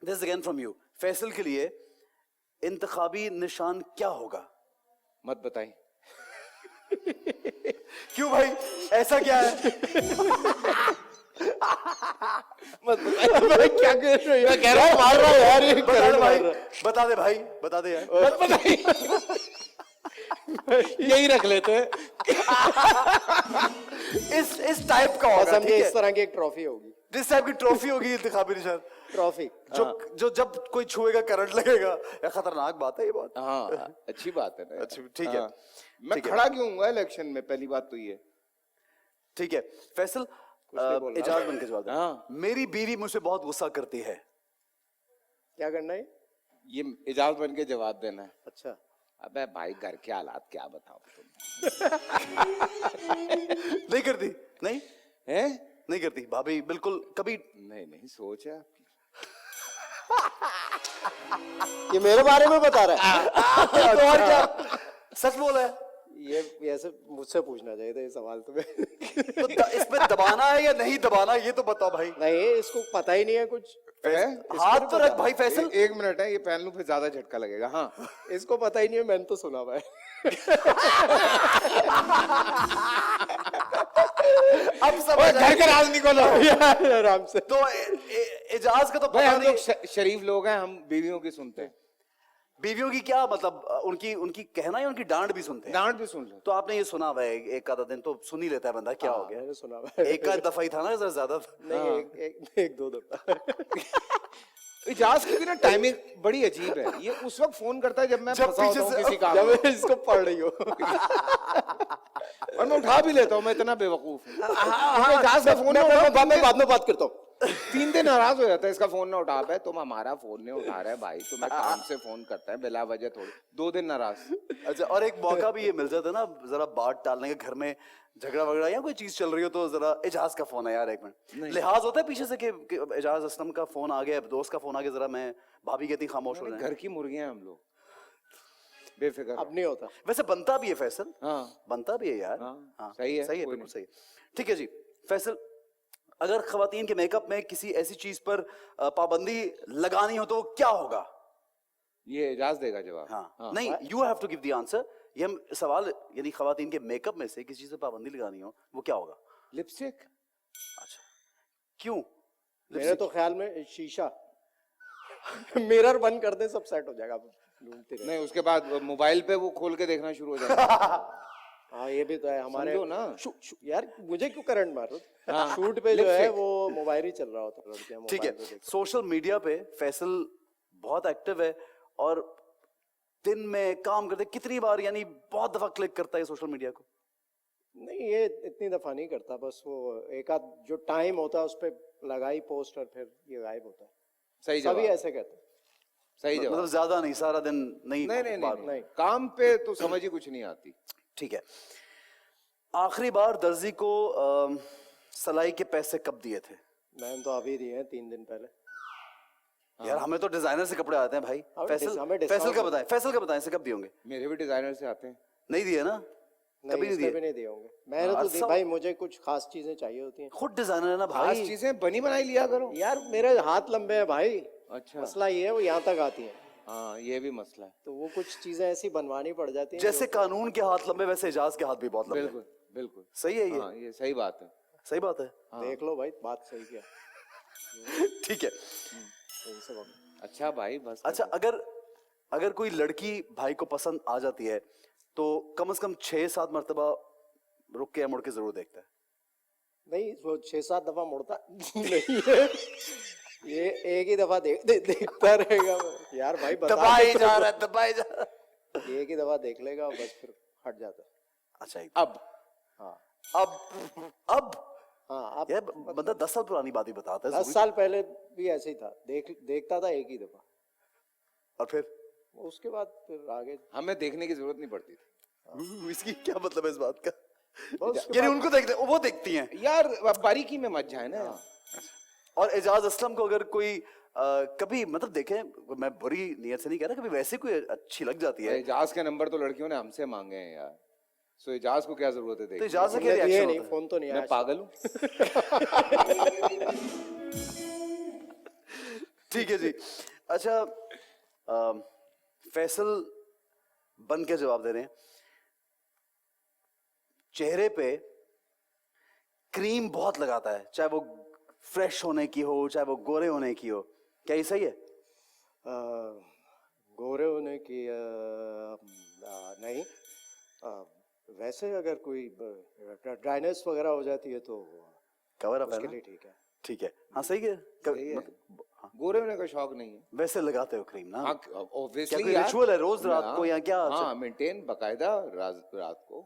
this again from you, Faisal के लिए इंतखाबी निशान क्या होगा? मत बताइए। क्यों भाई, ऐसा क्या है? मत बताइए। क्या कर रहे हो यार? कह रहा हूँ मार रहा है यार, ये बता दे करंट भाई, मार रहा बता दे भाई, बता दे यार। है। मत बताइए। यही रख लेते हैं। इस टाइप का होगा, समझे, ठीक इस है? तरह की एक ट्रॉफी होगी। जिस टाइप की ट्रॉफी होगी इंतखाबी निशान, ट्रॉफी जो जब कोई छुएगा करंट लगेगा। यार खतरनाक बात है ये बात। हाँ, अच्छी बात है ना। अच्छी, ठीक है। हाँ। मैं ठीक है। खड़ा क्यों हुआ इलेक्शन में? पहली बात तो ये। ठीक है फैसल, नहीं बोल रहा। एजाज बन के जवाब दे। हाँ। मेरी बीवी मुझसे बहुत गुस्सा करती है। क्या करना है? ये एजाज बन के जवाब देना है। अच्छा, अबे भाई घर के हालात क्या बताऊं तुम? नहीं करती? नहीं हैं? नहीं करती भाभी बिल्कुल कभी? नहीं नहीं, सोच है आपकी। ये मेरे बारे में बता रहा है। तो और क्या, सच बोला है। ये ऐसे मुझसे पूछना चाहिए था ये सवाल तुम्हें। तो इसमें दबाना है या नहीं दबाना, ये तो बताओ भाई। नहीं, इसको पता ही नहीं है कुछ। हाथ तो रख भाई फैसल। एक मिनट है, ये पहन लूं फिर ज्यादा झटका लगेगा। हाँ, इसको पता ही नहीं है, मैंने तो सुना भाई। अब समझ घर का राज निकालो। आराम से। तो एजाज का तो भाई पता हम नहीं। लोग शरीफ लोग हैं, हम बीवियों की सुनते हैं। बीवियों की क्या मतलब, उनकी उनकी कहना या उनकी डांट भी सुनते हैं? डांट भी सुन लो। तो आपने ये सुना हुआ है, एक आधा दिन तो सुन ही लेता है बंदा, क्या हो गया? मैंने सुना भाई। एक आध दफा ही था ना, जरा ज्यादा नहीं, एक दो दफा। इजाज की भी ना टाइमिंग बड़ी अजीब है। ये उस वक्त फोन करता है जब मैं जब फंसा होता पीछे हूं से- किसी काम जब में, मैं इसको पढ़ रही हो। और मैं उठा भी लेता हूँ, मैं इतना बेवकूफ हूँ। इजाज का फोन मैं ना बाद में बात करता हूँ। 3 दिन नाराज हो जाता है, इसका फोन ना उठा पाए। तुम हमारा फोन नहीं उठा रहे भाई, तुम्हें काम से फोन करता है बिला वजह थोड़ी। 2 दिन नाराज। अच्छा, और एक मौका भी ये मिल जाता है ना, जरा बात टालने का, घर में झगड़ा वगड़ा या कोई चीज चल रही हो तो जरा एजाज का फोन है यार, एक मिनट, लिहाज होता है पीछे से कि एजाज असलम का फोन आ गया, दोस्त का फोन आ गया, जरा मैं भाभी कहती खामोश हो जाए। घर की मुर्गियां हैं हम लोग, बेफिक्र। अब नहीं होता। वैसे बनता भी है फैसल, हाँ बनता भी है यार। हाँ, हाँ, सही है, सही है, कोई बिल्कुल सही है। ठीक है जी फैसल, अगर खवातीन के मेकअप में किसी ऐसी चीज पर पाबंदी लगानी हो तो क्या होगा? ये इजाज देगा जवाब। हाँ, नहीं, you have to give the answer. ये हम सवाल, यानी खवातीन के मेकअप में से किसी चीज पर पाबंदी लगानी हो, वो क्या होगा? लिपस्टिक। अच्छा, क्यों? मेरे तो ख्याल में शीशा। मिरर बंद कर दे, सब सेट हो जाएगा। ढूंढते रहे। नहीं, उसके बाद मोबाइल पे वो खोल के देखना शुरू हो जाएगा। हाँ, ये भी तो है हमारे। समझो ना। यार मुझे क्यों करंट मारो? हाँ। शूट पे जो है लिपस्टिक। वो मोबाइल ही चल रहा होता है, लड़कियां ठीक है, मोबाइल पे देखती सोशल मीडिया पे फैसल बहुत एक्टिव है और दिन में काम करते कितनी बार, यानी बहुत दफा क्लिक करता है सोशल मीडिया को? हैं। नहीं, ये इतनी दफा नहीं करता, बस वो एक आध जो टाइम होता है उस पे लगाई पोस्ट और फिर ये गायब होता है। सही सभी जवाब। ऐसे कहते हैं। सही जवाब। मतलब ज्यादा नहीं, सारा दिन नहीं? नहीं नहीं बार- नहीं, नहीं। काम पे तो समझ ही कुछ नहीं आती। ठीक है, आखिरी बार दर्जी को सलाई के पैसे कब दिए थे? मैंने तो अभी दिए हैं 3 दिन पहले। यार हमें तो डिजाइनर से कपड़े आते हैं भाई। हमें फैसल हमें फैसल discount का बताएं, फैसल का बताएं, से कब दिए होंगे? मेरे भी डिजाइनर से आते हैं। नहीं दिए ना? कभी नहीं इसने दिए? भी नहीं दिए होंगे। मैंने तो दी, भाई मुझे कुछ खास चीजें चाहिए होती हैं। खुद डिजाइनर है ना खास भाई। चीजें बनी बनाई लिया करो। यार मेरे हाथ लंबे हैं भाई। अच्छा। मसला ये है, वो यहाँ तक आती है, हाँ, ये भी मसला है। तो वो कुछ चीजें ऐसी बनवानी पड़ जाती हैं। जैसे कानून के हाथ लंबे, वैसे एजाज के हाथ भी बहुत लंबे। बिल्कुल बिल्कुल सही है ये? हाँ, ये सही बात है। सही बात है। देख लो भाई, बात सही किया। ठीक है। इनसे बात- अच्छा भाई, बस। अच्छा, अगर कोई लड़की भाई को पसंद आ जाती है तो कम से कम 6-7 मर्तबा रुक के या मुड़ के जरूर देखता है? नहीं, वो 6-7 दफा मुड़ता नहीं है। ये एक ही दफा देखता रहेगा यार भाई, बता दबाए दे तो- जा रहा है, दबाए जा रहा है। एक ही दफा देख लेगा बस, फिर हट जाता है। अच्छा, अब हाँ अब हाँ, आप यार बंदा 10 साल पुरानी बात ही बताता है 10 जरूरी- साल पहले भी ऐसे ही था, देखता था एक ही दफा, और फिर उसके बाद फिर आगे हमें देखने की जरूरत नहीं पड़ती थी। इसकी क्या मतलब है इस बात का? बस उसके यानी बाद- उनको देखते, वो देखती हैं। यार बारीकी में मत जाए ना। और एजाज असलम को अगर कोई कभी, मतलब देखें, मैं बुरी नियत से नहीं कह रहा, कभी वैसे कोई अच्छी लग जाती है इजाज के नंबर तो लड़कियों ने हमसे मांगे हैं यार, सो इजाज को क्या जरूरत है तो देखने एजाज से क्या हमने दिए रिएक्शन नहीं, होता है? फोन तो नहीं मैं आया। पागल हूँ। ठीक है जी। अच्छा, फैसल बन के जवाब दे रहे हैं, चेहरे पे क्रीम बहुत लगाता है, चाहे वो फ्रेश होने की हो, चाहे वो गोरे होने की हो, क्या ये सही है? गोरे होने की नहीं, वैसे अगर कोई ड्राइनेस वगैरह हो जाती है तो कवर अप है उसके ना? लिए ठीक है। ठीक है, हाँ सही है। सही है। गोरे होने का शौक नहीं है। वैसे लगाते हो क्रीम ना? हाँ, क्या ऑब्वियसली कोई रिचुअल है रोज रात को या क्या? हाँ, मेंटेन बकायदा रात को।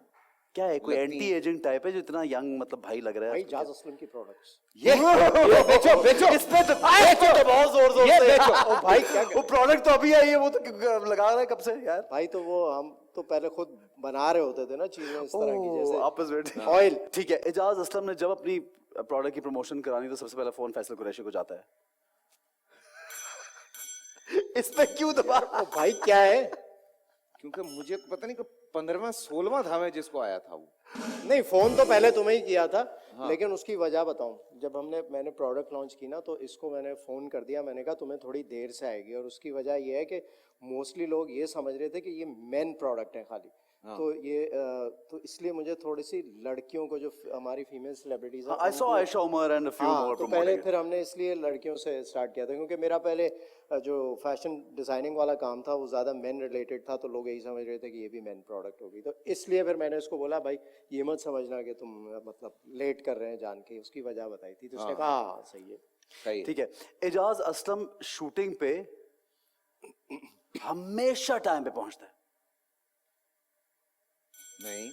क्या है, कोई लगती एंटी एजिंग टाइप है जो इतना यंग, मतलब भाई लग रहा है? भाई जाज असलम की प्रोडक्ट्स। ये बेचो बेचो। इस पे तो बहुत जोर जोर ये से बेचो। ओ भाई क्या वो प्रोडक्ट तो अभी आई है, वो तो लगा रहा है कब से यार? भाई, तो वो हम तो पहले खुद बना रहे होते थे ना चीजें इस तरह की, जैसे आपस में ऑयल। ठीक है, एजाज असलम ने जब अपनी प्रोडक्ट की प्रमोशन करानी तो सबसे पहले फोन फैसल कुरैशी को जाता है। इस पे क्यों दबा? भाई क्या है? क्योंकि मुझे पता नहीं कि 15वां 16वां था मैं जिसको आया था वो। नहीं, फोन तो पहले तुम्हें ही किया था। हाँ। लेकिन उसकी वजह बताऊं, जब मैंने प्रोडक्ट लॉन्च की ना, तो इसको मैंने फोन कर दिया, मैंने कहा तुम्हें थोड़ी देर से आएगी, और उसकी वजह ये है कि मोस्टली लोग ये समझ रहे थे कि ये मेन प्रोडक्ट है खाली। हाँ। तो ये तो इसलिए मुझे थोड़ी सी लड़कियों को, जो हमारी फीमेल सेलिब्रिटीज हैं, I saw Aisha Umar and a few more तो promoting पहले it. फिर हमने इसलिए लड़कियों से स्टार्ट किया था, क्योंकि मेरा पहले जो फैशन डिजाइनिंग वाला काम था वो ज़्यादा मेन रिलेटेड था, तो लोग यही समझ रहे थे कि ये भी मेन प्रोडक्ट होगी। तो इसलिए फिर मैंने उसको बोला, भाई ये मत समझना कि तुम मतलब लेट कर रहे हैं जान के, उसकी वजह बताई थी। तो उसने कहा हाँ सही है। सही है। ठीक है। एजाज असलम शूटिंग पे हमेशा टाइम पे पहुंचता है। नहीं,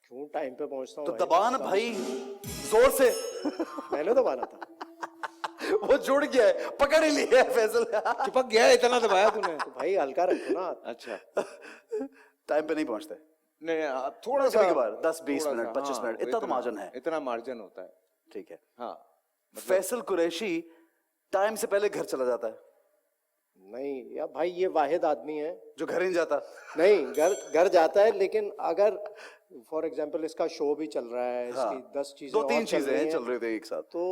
क्यों टाइम पे पहुंचता हूँ तो भाई? दबा ना भाई, जोर से। मैंने दबाना था। वो जुड़ गया है, पकड़ ही लिया है फैसल। चिपक गया, इतना दबाया तूने। तो भाई हल्का रखो ना। अच्छा, टाइम पे नहीं पहुंचते नहीं थोड़ा सा, कभी कभार 10-20 थोड़ा मिनट सा, 25 हाँ, मिनट इतना तो मार्जिन है। इतना मार्जिन होता है। ठीक है। हाँ, फैसल कुरैशी टाइम से पहले घर चला जाता है, नहीं यार भाई, ये वाहिद आदमी है जो घर ही नहीं जाता। नहीं, घर जाता है, लेकिन अगर फॉर एग्जांपल इसका शो भी चल रहा है, हाँ। इसकी 10 चीजें 2-3 और चल चीजें रही चल हैं, रहे थे एक साथ। तो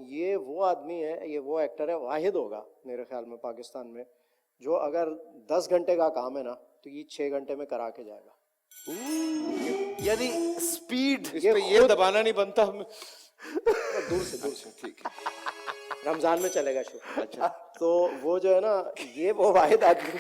ये वो आदमी है, ये वो एक्टर है, वाहिद होगा मेरे ख्याल में पाकिस्तान में, जो अगर 10 घंटे का काम है ना, तो ये 6 घंटे में करा के जाएगा। यानी स्पीड। इस पे ये दबाना नहीं बनता। दूर से ठीक है। रमजान में चलेगा शो। अच्छा, तो वो जो है ना, ये वो वाहिद आदमी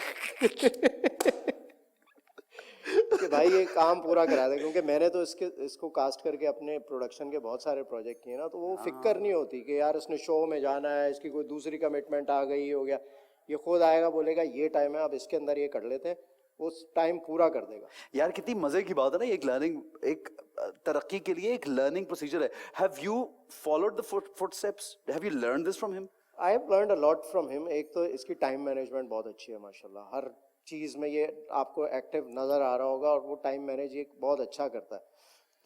कि भाई ये काम पूरा करा दे, क्योंकि मैंने तो इसको कास्ट करके अपने प्रोडक्शन के बहुत सारे प्रोजेक्ट किए ना, तो वो फिक्र नहीं होती कि यार इसने शो में जाना है, इसकी कोई दूसरी कमिटमेंट आ गई, हो गया। ये खुद आएगा, बोलेगा ये टाइम है, अब इसके अंदर ये कर लेते हैं, उस टाइम पूरा कर देगा। यार कितनी मजे की बात है ना, एक लर्निंग, एक तरक्की के लिए एक लर्निंग प्रोसीजर है। Have you followed the footsteps? Have you learn this from him? I have learned a lot from him. एक तो इसकी टाइम मैनेजमेंट बहुत अच्छी है माशाल्लाह, हर चीज़ में ये आपको एक्टिव नज़र आ रहा होगा, और वो टाइम मैनेज ये बहुत अच्छा करता है।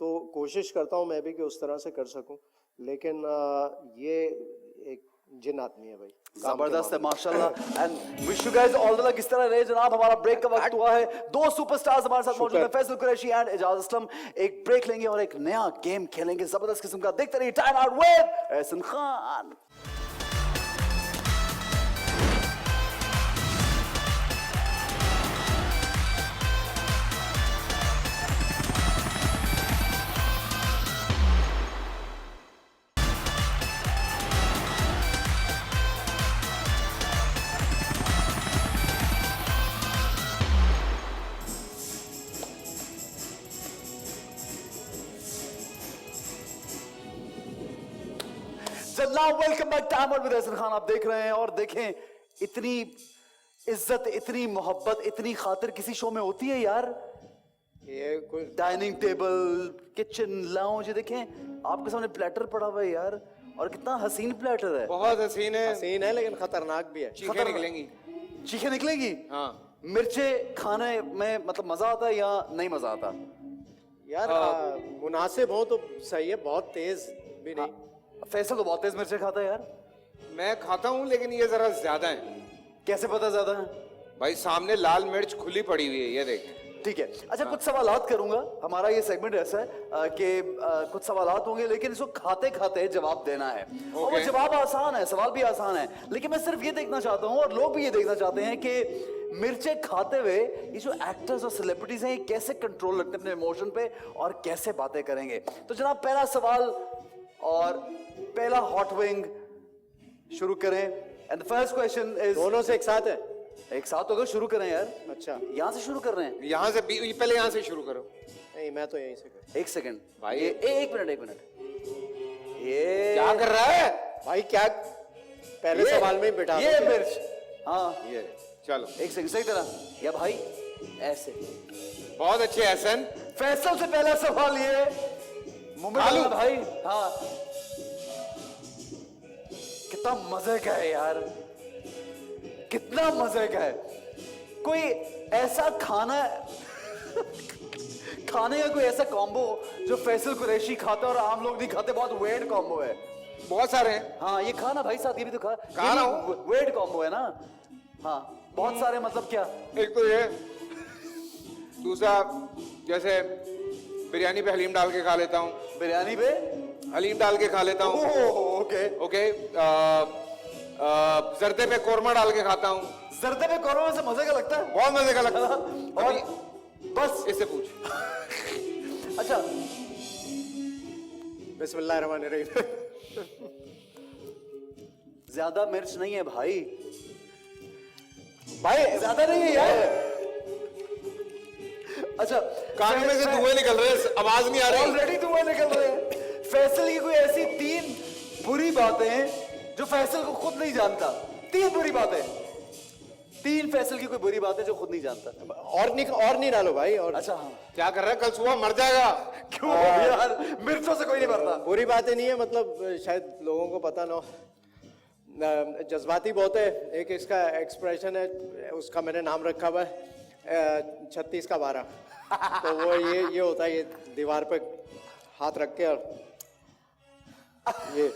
तो कोशिश करता हूँ मैं भी कि उस तरह से कर सकूँ, लेकिन ये एक जिन आदमी है भाई, काम के जबरदस्त है मामले में। माशाल्लाह। And wish you guys all the luck. इस तरह रहे जनाब, हमारा ब्रेक का वक्त हुआ है। 2 सुपरस्टार्स हमारे साथ मौजूद हैं, फैसल कुरैशी एंड एजाज असलम। एक ब्रेक लेंगे और एक नया गेम खेलेंगे जबरदस्त किस्म का। देखते रहिए time out with Ehsan Khan. जनाब welcome back time out with Ehsan Khan. आप देख रहे हैं, और देखें इतनी इज्जत, इतनी मोहब्बत, इतनी खातिर किसी शो में होती है यार। ये कोई डाइनिंग टेबल, किचन, लाउंज, देखें आपके सामने प्लेटर पड़ा हुआ है यार, और कितना हसीन प्लेटर है। बहुत हसीन है। सीन है, लेकिन खतरनाक भी है। चीखें निकलेंगी। चीखें निकलेंगी। हाँ, मिर्चे खाने में मतलब मजा आता है या नहीं मजा आता? यार मुनासिब हो तो सही है, बहुत तेज भी नहीं। फैसल तो बहुत तेज मिर्चे खाता है यार। मैं खाता हूँ, लेकिन ये जरा ज्यादा है। कैसे पता ज्यादा है? भाई सामने लाल मिर्च खुली पड़ी हुई है, ये देखें। ठीक है, अच्छा कुछ सवालात करूंगा। हमारा ये सेगमेंट ऐसा है कि कुछ सवालात होंगे, लेकिन इसको खाते खाते जवाब देना है। और वो जवाब आसान है, सवाल भी आसान है, लेकिन मैं सिर्फ ये देखना चाहता हूँ, और लोग भी ये देखना चाहते हैं कि मिर्चे खाते हुए ये जो एक्टर्स और सेलिब्रिटीज हैं, ये कैसे कंट्रोल रखते हैं अपने इमोशन पे, और कैसे बातें करेंगे। तो जनाब पहला सवाल और पहला हॉट विंग शुरू करें। And the first question is, दोनों से एक साथ है? एक साथ होकर शुरू करें यार। अच्छा, यहाँ से शुरू कर रहे हैं। यहाँ से पहले यहाँ से शुरू करो। नहीं मैं तो यहीं से कर। एक सेकंड भाई, एक मिनट। ये क्या कर रहा है? भाई क्या, पहले सवाल में ही बिठा ये दो। मिर्च, हाँ ये चलो, एक सेकंड, सही तरह या भाई ऐसे। बहुत अच्छे एहसन। फैसल से पहला सवाल ये मुंह में आलू। डालना भाई। हाँ, कितना मजे का है यार, कितना मजे का है। कोई ऐसा खाना खाने का कोई ऐसा कॉम्बो जो फैसल कुरैशी खाता और आम लोग नहीं खाते, बहुत वेट कॉम्बो है। बहुत सारे हैं। हाँ ये खाना भाई साथ, ये भी तो खा रहा हूं। वेट कॉम्बो है ना। हाँ बहुत सारे मतलब क्या? एक तो ये, दूसरा जैसे बिरयानी पे हलीम डाल के खा लेता हूँ, बिरयानी पे हलीम डाल के खा लेता हूँ। ओके। ओके, जर्दे पे कोरमा डाल के खाता हूँ। जर्दे पे कौरमा से मजे का लगता है। बहुत मजे का लगता है। और अभी बस इससे पूछ। अच्छा बिस्मिल्लाहिर्रहमानिर्रहीम। ज्यादा मिर्च नहीं है भाई, भाई ज्यादा नहीं है यार। अच्छा कानों में से धुएं निकल रहे हैं, आवाज नहीं आ रही। ऑलरेडी धुएं निकल रहे हैं। फैसल की कोई ऐसी 3 बुरी बातें जो फैसल को खुद नहीं जानता। 3 बुरी बातें, 3 फैसल की कोई बुरी बातें जो खुद नहीं जानता। और नहीं डालो भाई। और अच्छा हाँ, क्या कर रहा है, कल सुबह मर जाएगा। क्यों यार, मिर्चों से कोई नहीं मरता। बुरी बातें नहीं है, मतलब शायद लोगों को पता ना हो, जज्बाती बहुत है। एक इसका एक्सप्रेशन है, उसका मैंने नाम रखा हुआ है 36 का 12। तो वो ये होता है, ये दीवार पे हाथ रख के, और ये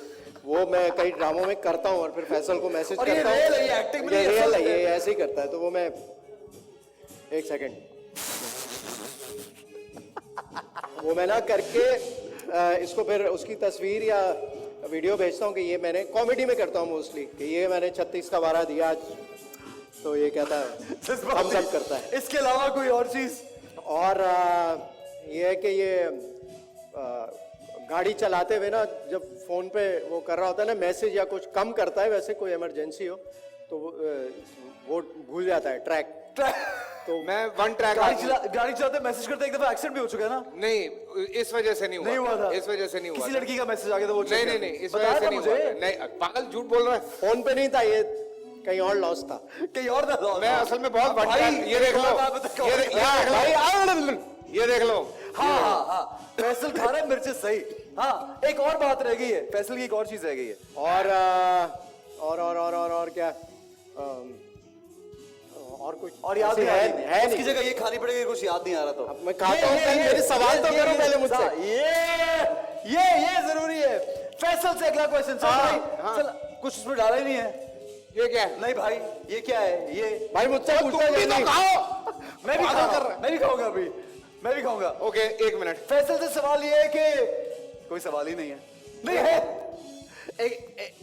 वो मैं कई ड्रामों में करता हूँ और फिर फैसल को मैसेज और ये करता रियल है, ये एक्टिंग में हूँ। नहीं, ये रियल है, असल ये है। ऐसे ही करता है। तो वो मैं, एक सेकंड, वो मैं ना करके इसको फिर उसकी तस्वीर या वीडियो भेजता हूँ कि ये मैंने कॉमेडी में करता हूँ मोस्टली, कि ये मैंने 36 का 12 दिया आज। तो ये कहता है, हम सब करता है। इसके अलावा कोई और चीज? और ये है कि ये गाड़ी चलाते हुए ना, जब फोन पे वो कर रहा होता है ना मैसेज या कुछ कम करता है, वैसे कोई इमरजेंसी हो तो वो भूल जाता है ट्रैक। तो मैं 1 ट्रैक गाड़ी चलाते मैसेज करते एक दफा एक्सीडेंट भी हो चुका है ना? नहीं, इस वजह से नहीं नहीं हुआ था। इस वजह से नहीं हुआ किसी था। लड़की का मैसेज आ गया था वो नहीं, इस वजह से नहीं हुआ था। नहीं, पागल झूठ बोल रहा है। फोन पे नहीं था ये, कहीं और लॉस था। कहीं और था। मैं असल में बहुत भाई, ये देख लो, भाई, ये देख लो। हाँ हाँ हाँ, फैसल खा रहा है मिर्च सही। हाँ, एक और बात रह गई है, फैसल की एक और चीज रह गई है। और क्या, और कुछ और याद नहीं आ रही है उसकी नहीं। जगह ये खानी पड़ेगी, कुछ याद नहीं आ रहा। तो अब मैं खाता हूँ, पहले मेरे सवाल तो करो पहले मुझसे। ये जरूरी है। फैसल से अगला क्वेश्चन। चल भाई, चल, कुछ उसमें डाला ही नहीं है। ये क्या है? नहीं भाई, ये क्या है? ये भाई मुझसे पूछो तुम भी तो जल्दी। खाओ। मैं भी पागल कर रहा खाऊंगा, मैं भी खाऊंगा अभी, मैं भी खाऊंगा। Okay, 1 minute. फैसल से सवाल ये है कि कोई सवाल ही नहीं है। नहीं है, एक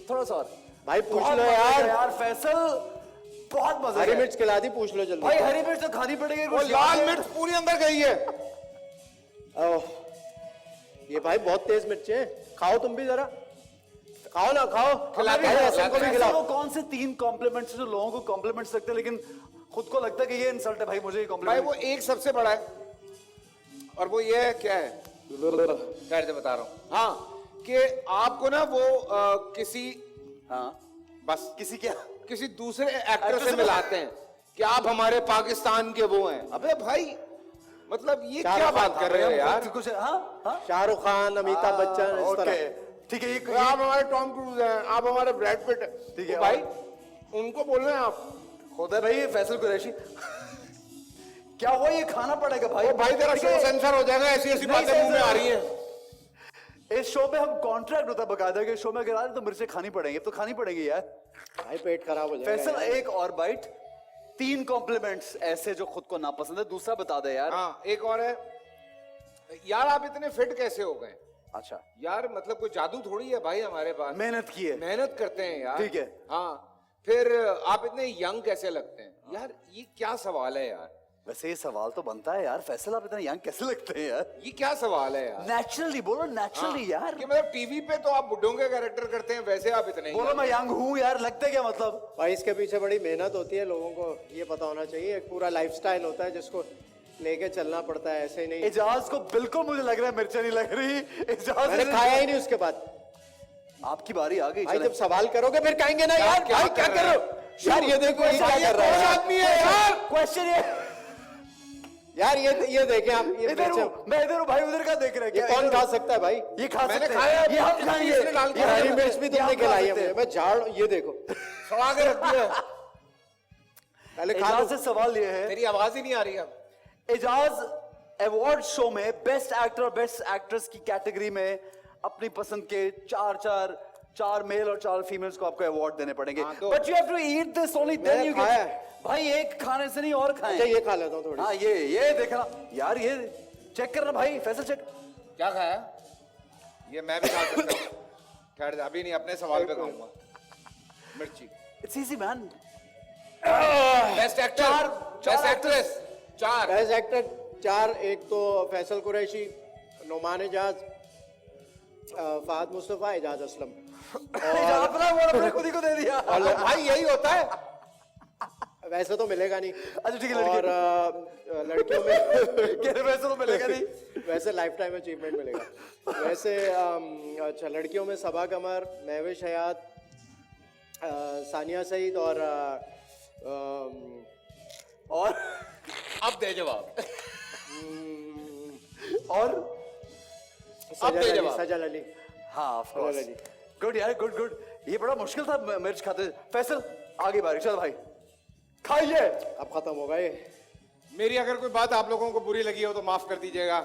थोड़ा सा और। भाई पूछ बहुत लो मजा यार। है यार, फैसल बहुत मजा हरी है। मिर्च खिला दी, पूछ लो जल्दी। भाई हरी मिर्च तो खानी पड़ेगी। वो कुछ लाल याद है? मिर्च पूरी अंदर गई है। ओह, ये भाई बहुत तेज मिर्च है, खाओ तुम भी जरा, खाओ ना, खाओ। खिला भाई हसन को भी फैसल खिलाओ। वो कौन से 3 कॉम्प्लीमेंट्स जो लोगों को कॉम्प्लीमेंट्स लगते हैं लेकिन खुद को लगता है कि ये इंसल्ट है। भाई मुझे ये भाई कॉम्प्लीमेंट। वो एक सबसे बड़ा है, और वो ये है, क्या है, खैर से बता रहा हूँ। हाँ, कि आपको ना वो किसी, हाँ, बस किसी क्या? किसी दूसरे एक्टर से मिलाते हैं कि आप हमारे पाकिस्तान के वो हैं। अबे भाई, मतलब ये क्या बात कर रहे हो यार? कुछ हाँ हाँ, शाहरुख खान, अमिताभ बच्चन, इस ओके तरह। ठीक है। ये आप हमारे टॉम क्रूज हैं, आप हमारे ब्रैड पिट हैं। ठीक है, तो भाई उनको बोल रहे हैं आप। होता है भाई ये फैसल कुरैशी। क्या हुआ, ये खाना पड़ेगा भाई। ओ भाई तेरा ठीक शो है। सेंसर हो जाएगा, ऐसी ऐसी नहीं, बातें मुंह में आ रही हैं। इस शो में हम कॉन्ट्रैक्ट होता है बकायदा कि शो में अगर आ रहे तो मिर्चें खानी पड़ेंगी। अब तो खानी पड़ेगी यार। भाई पेट खराब हो जाएगा। फैसल एक और बाइट, 3 कॉम्प्लीमेंट्स ऐसे जो खुद को नापसंद है। दूसरा बता दे यार। हाँ, एक और है यार, आप इतने फिट कैसे हो गए? अच्छा, यार मतलब कोई जादू थोड़ी है भाई हमारे पास। मेहनत की है। मेहनत करते हैं यार। ठीक है। हाँ, फिर आप इतने यंग कैसे लगते हैं? यार ये क्या सवाल है यार? वैसे ये सवाल तो बनता है यार, फैसल आप इतना यंग कैसे लगते हैं यार? ये क्या सवाल है यार? नेचुरली बोलो, नेचुरली यार। कि मतलब टीवी पे तो आप बुड्ढों के कैरेक्टर करते हैं, वैसे आप इतने बोलो मैं यंग हूँ यार, लगते क्या मतलब? भाई इसके पीछे बड़ी मेहनत होती है, लोगों को ये पता होना चाहिए। एक पूरा लाइफस्टाइल होता है जिसको लेके चलना पड़ता है, ऐसे ही नहीं। एजाज को बिल्कुल मुझे लग रहा है मिर्चा नहीं लग रही। एजाज मैंने खाया ही नहीं उसके बाद। आपकी बारी आ गई। भाई चले। जब सवाल करोगे फिर कहेंगे ना यार, क्या भाई क्या कर कर रहे रहे हो यार, ये देखो ये क्या कर रहा कौन है आदमी है यार? क्वेश्चन ये यार, ये देखें आप, ये इधर मिर्च- हूँ मैं, इधर हूँ भाई, उधर का देख रहे हैं ये क्या? कौन इधर खा हूँ। सकता है भाई? ये खा मैंने सकते खाया हैं, है, ये हम खाएंगे। इसमें डाल के ये हरी हम- मिर्च भी ये तुमने हम खा खिलाई सकते है हैं। मुझे, मैं झाड़, ये देखो सड़ा के रख दिया। पहले खा एजाज लो। से सवाल ये है, तेरी आवाज ही नहीं आ रही अब। एजाज अवार्ड शो में बेस्ट एक्टर और बेस्ट एक्ट्रेस की कैटेगरी में अपनी पसंद के 4 4 मेल और 4 फीमेल्स को आपको अवार्ड देने पड़ेंगे हाँ, तो- but you have to eat this only then मैंने यू खाया गेट है। भाई एक खाने से नहीं और खाएं अच्छा ये खा लेता हूँ थोड़ी। हाँ ये देखना यार ये चेक करना भाई फैसल चेक क्या खाया? ये मैं भी खा सकता हूँ। खैर अभी नहीं, अपने सवाल पे खाऊंगा। मिर्ची। It's easy man best actor, best actress 4। Best actor 4, एक तो फैसल कुरैशी, नोमान एजाज, फहद मुस्तफा, एजाज असलम। अपना वो अपने खुद ही को दे दिया और भाई यही होता है। वैसे तो मिलेगा नहीं। अच्छा ठीक है और लड़कियों में लड़के वैसे तो मिलेगा नहीं वैसे लाइफ टाइम अचीवमेंट मिलेगा। वैसे अच्छा लड़कियों में सबा कमर, महविश हयात, सानिया सईद और अब दे जवाब। और सजल अली। हाँ of Sajal course Ali. Good यार गुड गुड ये बड़ा मुश्किल था मिर्च खाते फैसल आगे बारी चल भाई खाइए अब खत्म हो गए। मेरी अगर कोई बात आप लोगों को बुरी लगी हो तो माफ कर दीजिएगा।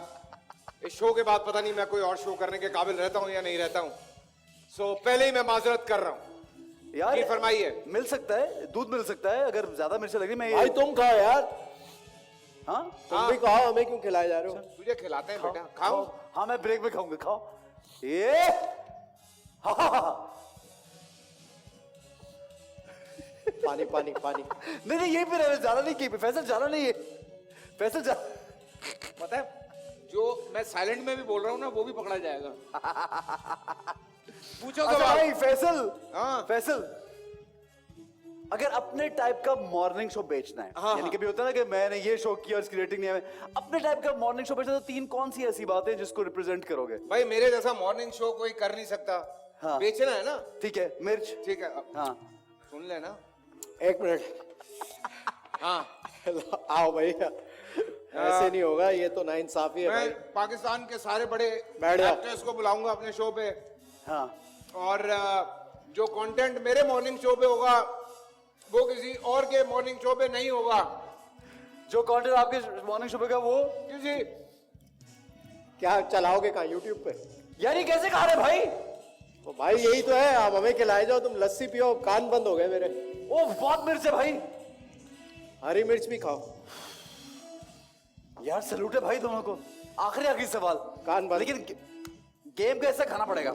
इस शो के बाद पता नहीं मैं कोई और शो करने के काबिल रहता हूँ या नहीं रहता हूँ। सो पहले ही मैं माजरत कर रहा हूँ। यार जी फरमाइए। मिल सकता है दूध मिल सकता है अगर ज्यादा मिर्च लग रही मैं भाई तुम खाओ यार, हाँ तुम भी खाओ, हमें क्यों खिलाए जा रहे हो? तुझे खिलाते हैं बेटा, खाओ। हाँ मैं ब्रेक में खाऊंगा खाओ ये हाँ पानी पानी पानी। नहीं यही पे रहना ज्यादा नहीं की फैसल ज्यादा नहीं है फैसल पता है जो मैं साइलेंट में भी बोल रहा हूँ ना वो भी पकड़ा जाएगा। पूछो अच्छा सवाल। भाई फैसल हाँ। फैसल अगर अपने टाइप का मॉर्निंग शो बेचना है हाँ, यानी हाँ। कभी होता है ना कि मैंने ये शो किया इसकी रेटिंग नहीं है अपने टाइप का मॉर्निंग शो बेचना तो 3 कौन सी ऐसी बातें जिसको रिप्रेजेंट करोगे भाई मेरे जैसा मॉर्निंग शो कोई कर नहीं सकता। हाँ। बेचना है ना। ठीक है मिर्च ठीक है हाँ सुन लेना। 1 मिनट। हाँ आओ भाई, ऐसे नहीं होगा, ये तो नाइंसाफी है मैं भाई। पाकिस्तान के सारे बड़े बैठ जाओ। एक्टर्स को बुलाऊंगा अपने शो पे हाँ और जो कंटेंट मेरे मॉर्निंग शो पे होगा वो किसी और के मॉर्निंग शो पे नहीं होगा। जो कंटेंट आपके मॉर्निंग शो पे का वो किसी क्या चलाओगे कहाँ, यूट्यूब पे? यार ये कैसे खा रहे भाई तो भाई यही तो है, आप हमें खिलाए जाओ, तुम लस्सी पियो, कान बंद हो गए मेरे। ओ बहुत मिर्च है भाई हरी मिर्च भी खाओ। यार सैल्यूट है भाई दोनों को आखिरी सवाल कान बंद। लेकिन गेम का ऐसा खाना पड़ेगा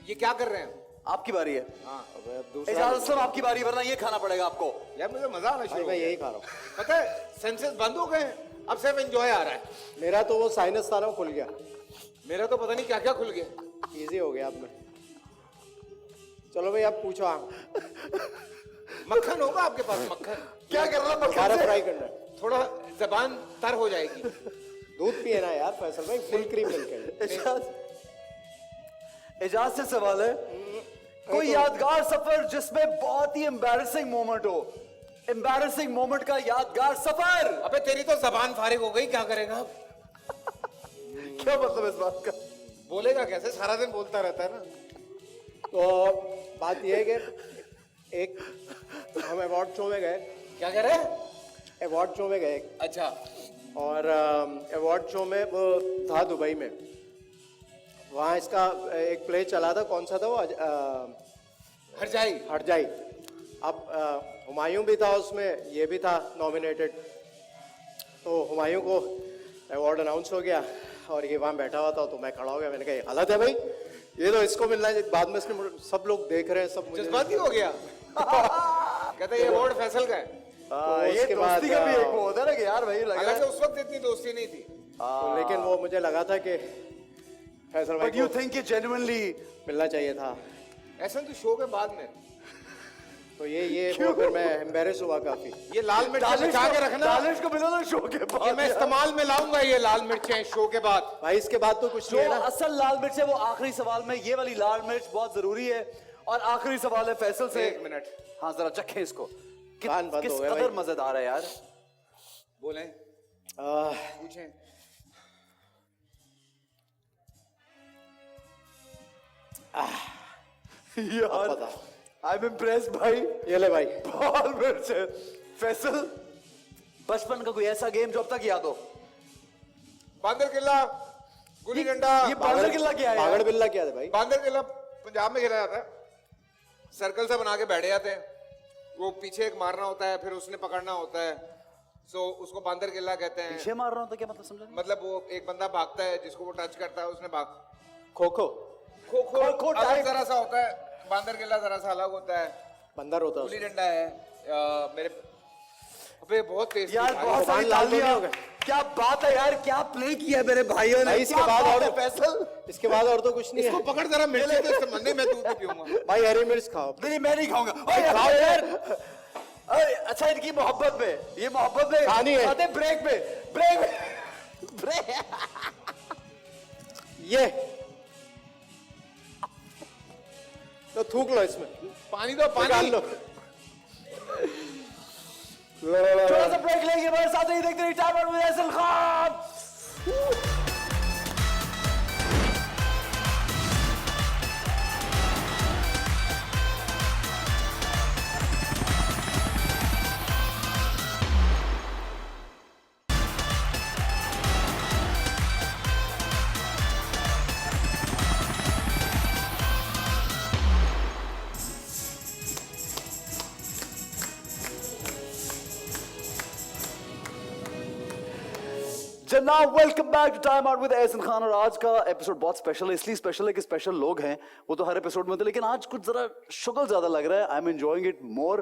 ये क्या कर रहे हैं? आपकी बारी है अबे अब दूसरा एजाज असलम आपकी बारी है, वरना ये खाना पड़ेगा आपको यार मुझे मजा आना भाई शुरू हो मैं गया। यही खा रहा हूँ। पता है सेंसेस बंद हो गए हैं, अब सिर्फ एंजॉय आ रहा है। मेरा तो वो साइनस था ना, वो खुल गया। मेरा तो पता नहीं क्या क्या खुल गया। इजी हो गया अब में। चलो भाई अब पूछो आप। मक्खन होगा आपके पास? मक्खन क्या कर रहा दोबारा मक्खन फ्राई से? करना है। थोड़ा जबान तर हो जाएगी। दूध पिए ना यार फैसल भाई, फुल क्रीम मिल्क है। एजाज से सवाल है कोई यादगार सफर जिसमें बहुत ही एम्बैरेसिंग मोमेंट हो, एम्बैरेसिंग मोमेंट का यादगार सफर। अबे तेरी तो जबान फारिग हो गई, क्या करेगा अब? क्या मतलब इस बात का? बोलेगा कैसे, सारा दिन बोलता रहता है ना। तो बात यह है कि एक हम अवार्ड शो में गए, क्या कह रहे हैं? अवार्ड शो में गए अच्छा और अवार्ड शो में वो था दुबई में। वहाँ इसका एक प्ले चला था, कौन सा था वो, हट जाई। हट जाई। अब हुमायूं भी था उसमें, ये भी था नॉमिनेटेड। तो हुमायूं को अवार्ड अनाउंस हो गया और ये वहाँ बैठा हुआ था, तो मैं खड़ा हो गया। मैंने कहा ये गलत है भाई, ये तो इसको मिलना है। बाद में इसने सब लोग देख रहे हैं, सब मुझे जज्बाती हो गया। कहते ये अवार्ड फैसल का है। तो ये उसके बाद दोस्ती का भी एक वो होता है ना कि यार भाई लग रहा हालांकि है उस वक्त इतनी दोस्ती नहीं थी। तो लेकिन वो मुझे लगा था कि फैसल भाई बट यू को थिंक जेन्युइनली मिलना चाहिए था। ऐसा तो शो के बाद में तो ये वो फिर मैं एम्बेरस हुआ काफी। ये लाल मिर्च बचा के रखना। दानिश को मिला ना शो के ये बाद मैं इस्तेमाल में लाऊंगा ये लाल मिर्चें शो के बाद। भाई इसके बाद तो कुछ जो नहीं है ना। असल लाल मिर्च है वो आखिरी सवाल में, ये वाली लाल मिर्च बहुत जरूरी है। और आखिरी सवाल है फैसल से। 1 मिनट हाँ जरा चखें इसको। कान बंद किस हो गए कदर भाई। मजेदार है यार। बोलें, आह, पूछें। यार पता। आई एम इम्प्रेस्ड भाई। ये ले भाई। लाल मिर्च है। फैसल बचपन का कोई ऐसा गेम जो अब तक याद हो? बांदर किला, गुल्ली डंडा। ये बांदर किला क्या है यार? पागड़ बिल्ला क्या है भाई? बांदर किला पंजाब में खेला जाता है, सर्कल सा बना के बैठे जाते हैं, वो पीछे एक मारना होता है, फिर उसने पकड़ना होता है, सो उसको बांदर किला कहते हैं। पीछे मार रहा हूँ तो क्या मतलब समझा नहीं? मतलब वो एक बंदा भागता है, जिसको वो टच करता है उसने भाग। खो खो खो खो खो अलग टाइप। जरा सा होता है, बांदर किला जरा सा अलग होता है, बंदर होता है गुल्ली उसमें। डंडा है। मेरे अबे बहुत तेज यार बहुत सारी लाल तो नहीं तालियां। हो गए। क्या बात है यार, क्या प्ले किया है मेरे भाइयों ने। भाई इसके क्या बाद बात और है फैसल। इसके बाद और तो कुछ नहीं इसको है। पकड़ जरा मिर्ची तो इससे मरने में दूध नहीं पीऊंगा। भाई हरी मिर्च खाओ। नहीं मैं नहीं खाऊंगा। ओए खाओ यार। अरे अच्छा इनकी मोहब्बत में, ये मोहब्बत में खानी है। आते ब्रेक में, ब्रेक में, ब्रेक। ये तो थूक लो इसमें, पानी दो, निकाल पानी लो। थोड़ा सा ब्रेक लेंगे, हमारे साथ ही देखते रहिए time out with Ehsan Khan. जनाब welcome back to time out with Ehsan Khan. और आज का एपिसोड बहुत स्पेशल है, इसलिए स्पेशल है कि स्पेशल लोग हैं, वो तो हर एपिसोड में होते हैं, लेकिन आज कुछ जरा शुगल ज्यादा लग रहा है। I am enjoying it more.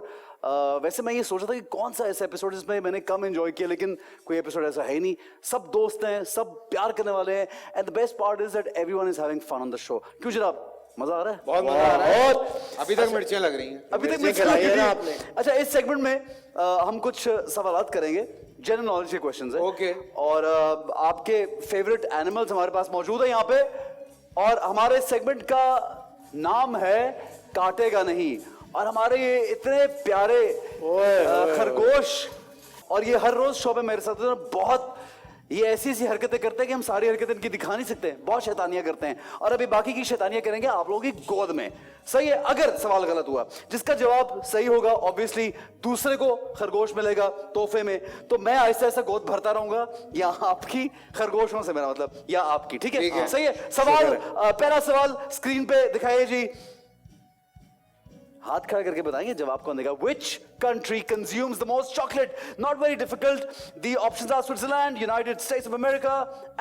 वैसे मैं ये सोच रहा था कि कौन सा ऐसा एपिसोड जिसमें मैंने कम एंजॉय किया, लेकिन कोई एपिसोड ऐसा है ही नहीं। सब दोस्त हैं, सब प्यार करने वाले हैं, and the best part is that everyone is having fun on the show. क्यों जनाब, मजा आ रहा है? बहुत मजा आ रहा है। अभी तक मिर्चियां लग रही हैं। अभी तक मिर्ची खिलाई है ना आपने। अच्छा इस सेगमेंट में हम कुछ सवालात करेंगे, जनरल नॉलेज के क्वेश्चंस हैं। Okay. और आपके फेवरेट एनिमल्स हमारे पास मौजूद है यहाँ पे, और हमारे सेगमेंट का नाम है काटेगा नहीं। और हमारे ये इतने प्यारे खरगोश, और ये हर रोज शो पे मेरे साथ होते हैं, बहुत ये ऐसी ऐसी हरकतें करते हैं कि हम सारी हरकतें इनकी दिखा नहीं सकते। बहुत शैतानियां करते हैं, और अभी बाकी की शैतानियां करेंगे आप लोगों की गोद में। सही है? अगर सवाल गलत हुआ, जिसका जवाब सही होगा ऑब्वियसली दूसरे को खरगोश मिलेगा तोहफे में। तो मैं ऐसा ऐसा गोद भरता रहूंगा, या आपकी खरगोशों से मेरा मतलब, या आपकी। ठीक ठीक है? है। सही है? सवाल पहला सवाल स्क्रीन पे दिखाइए जी। हाथ खड़ा करके बताएंगे जवाब कौन देगा। Which country consumes the most chocolate? Not very difficult. The options are Switzerland, United States of America,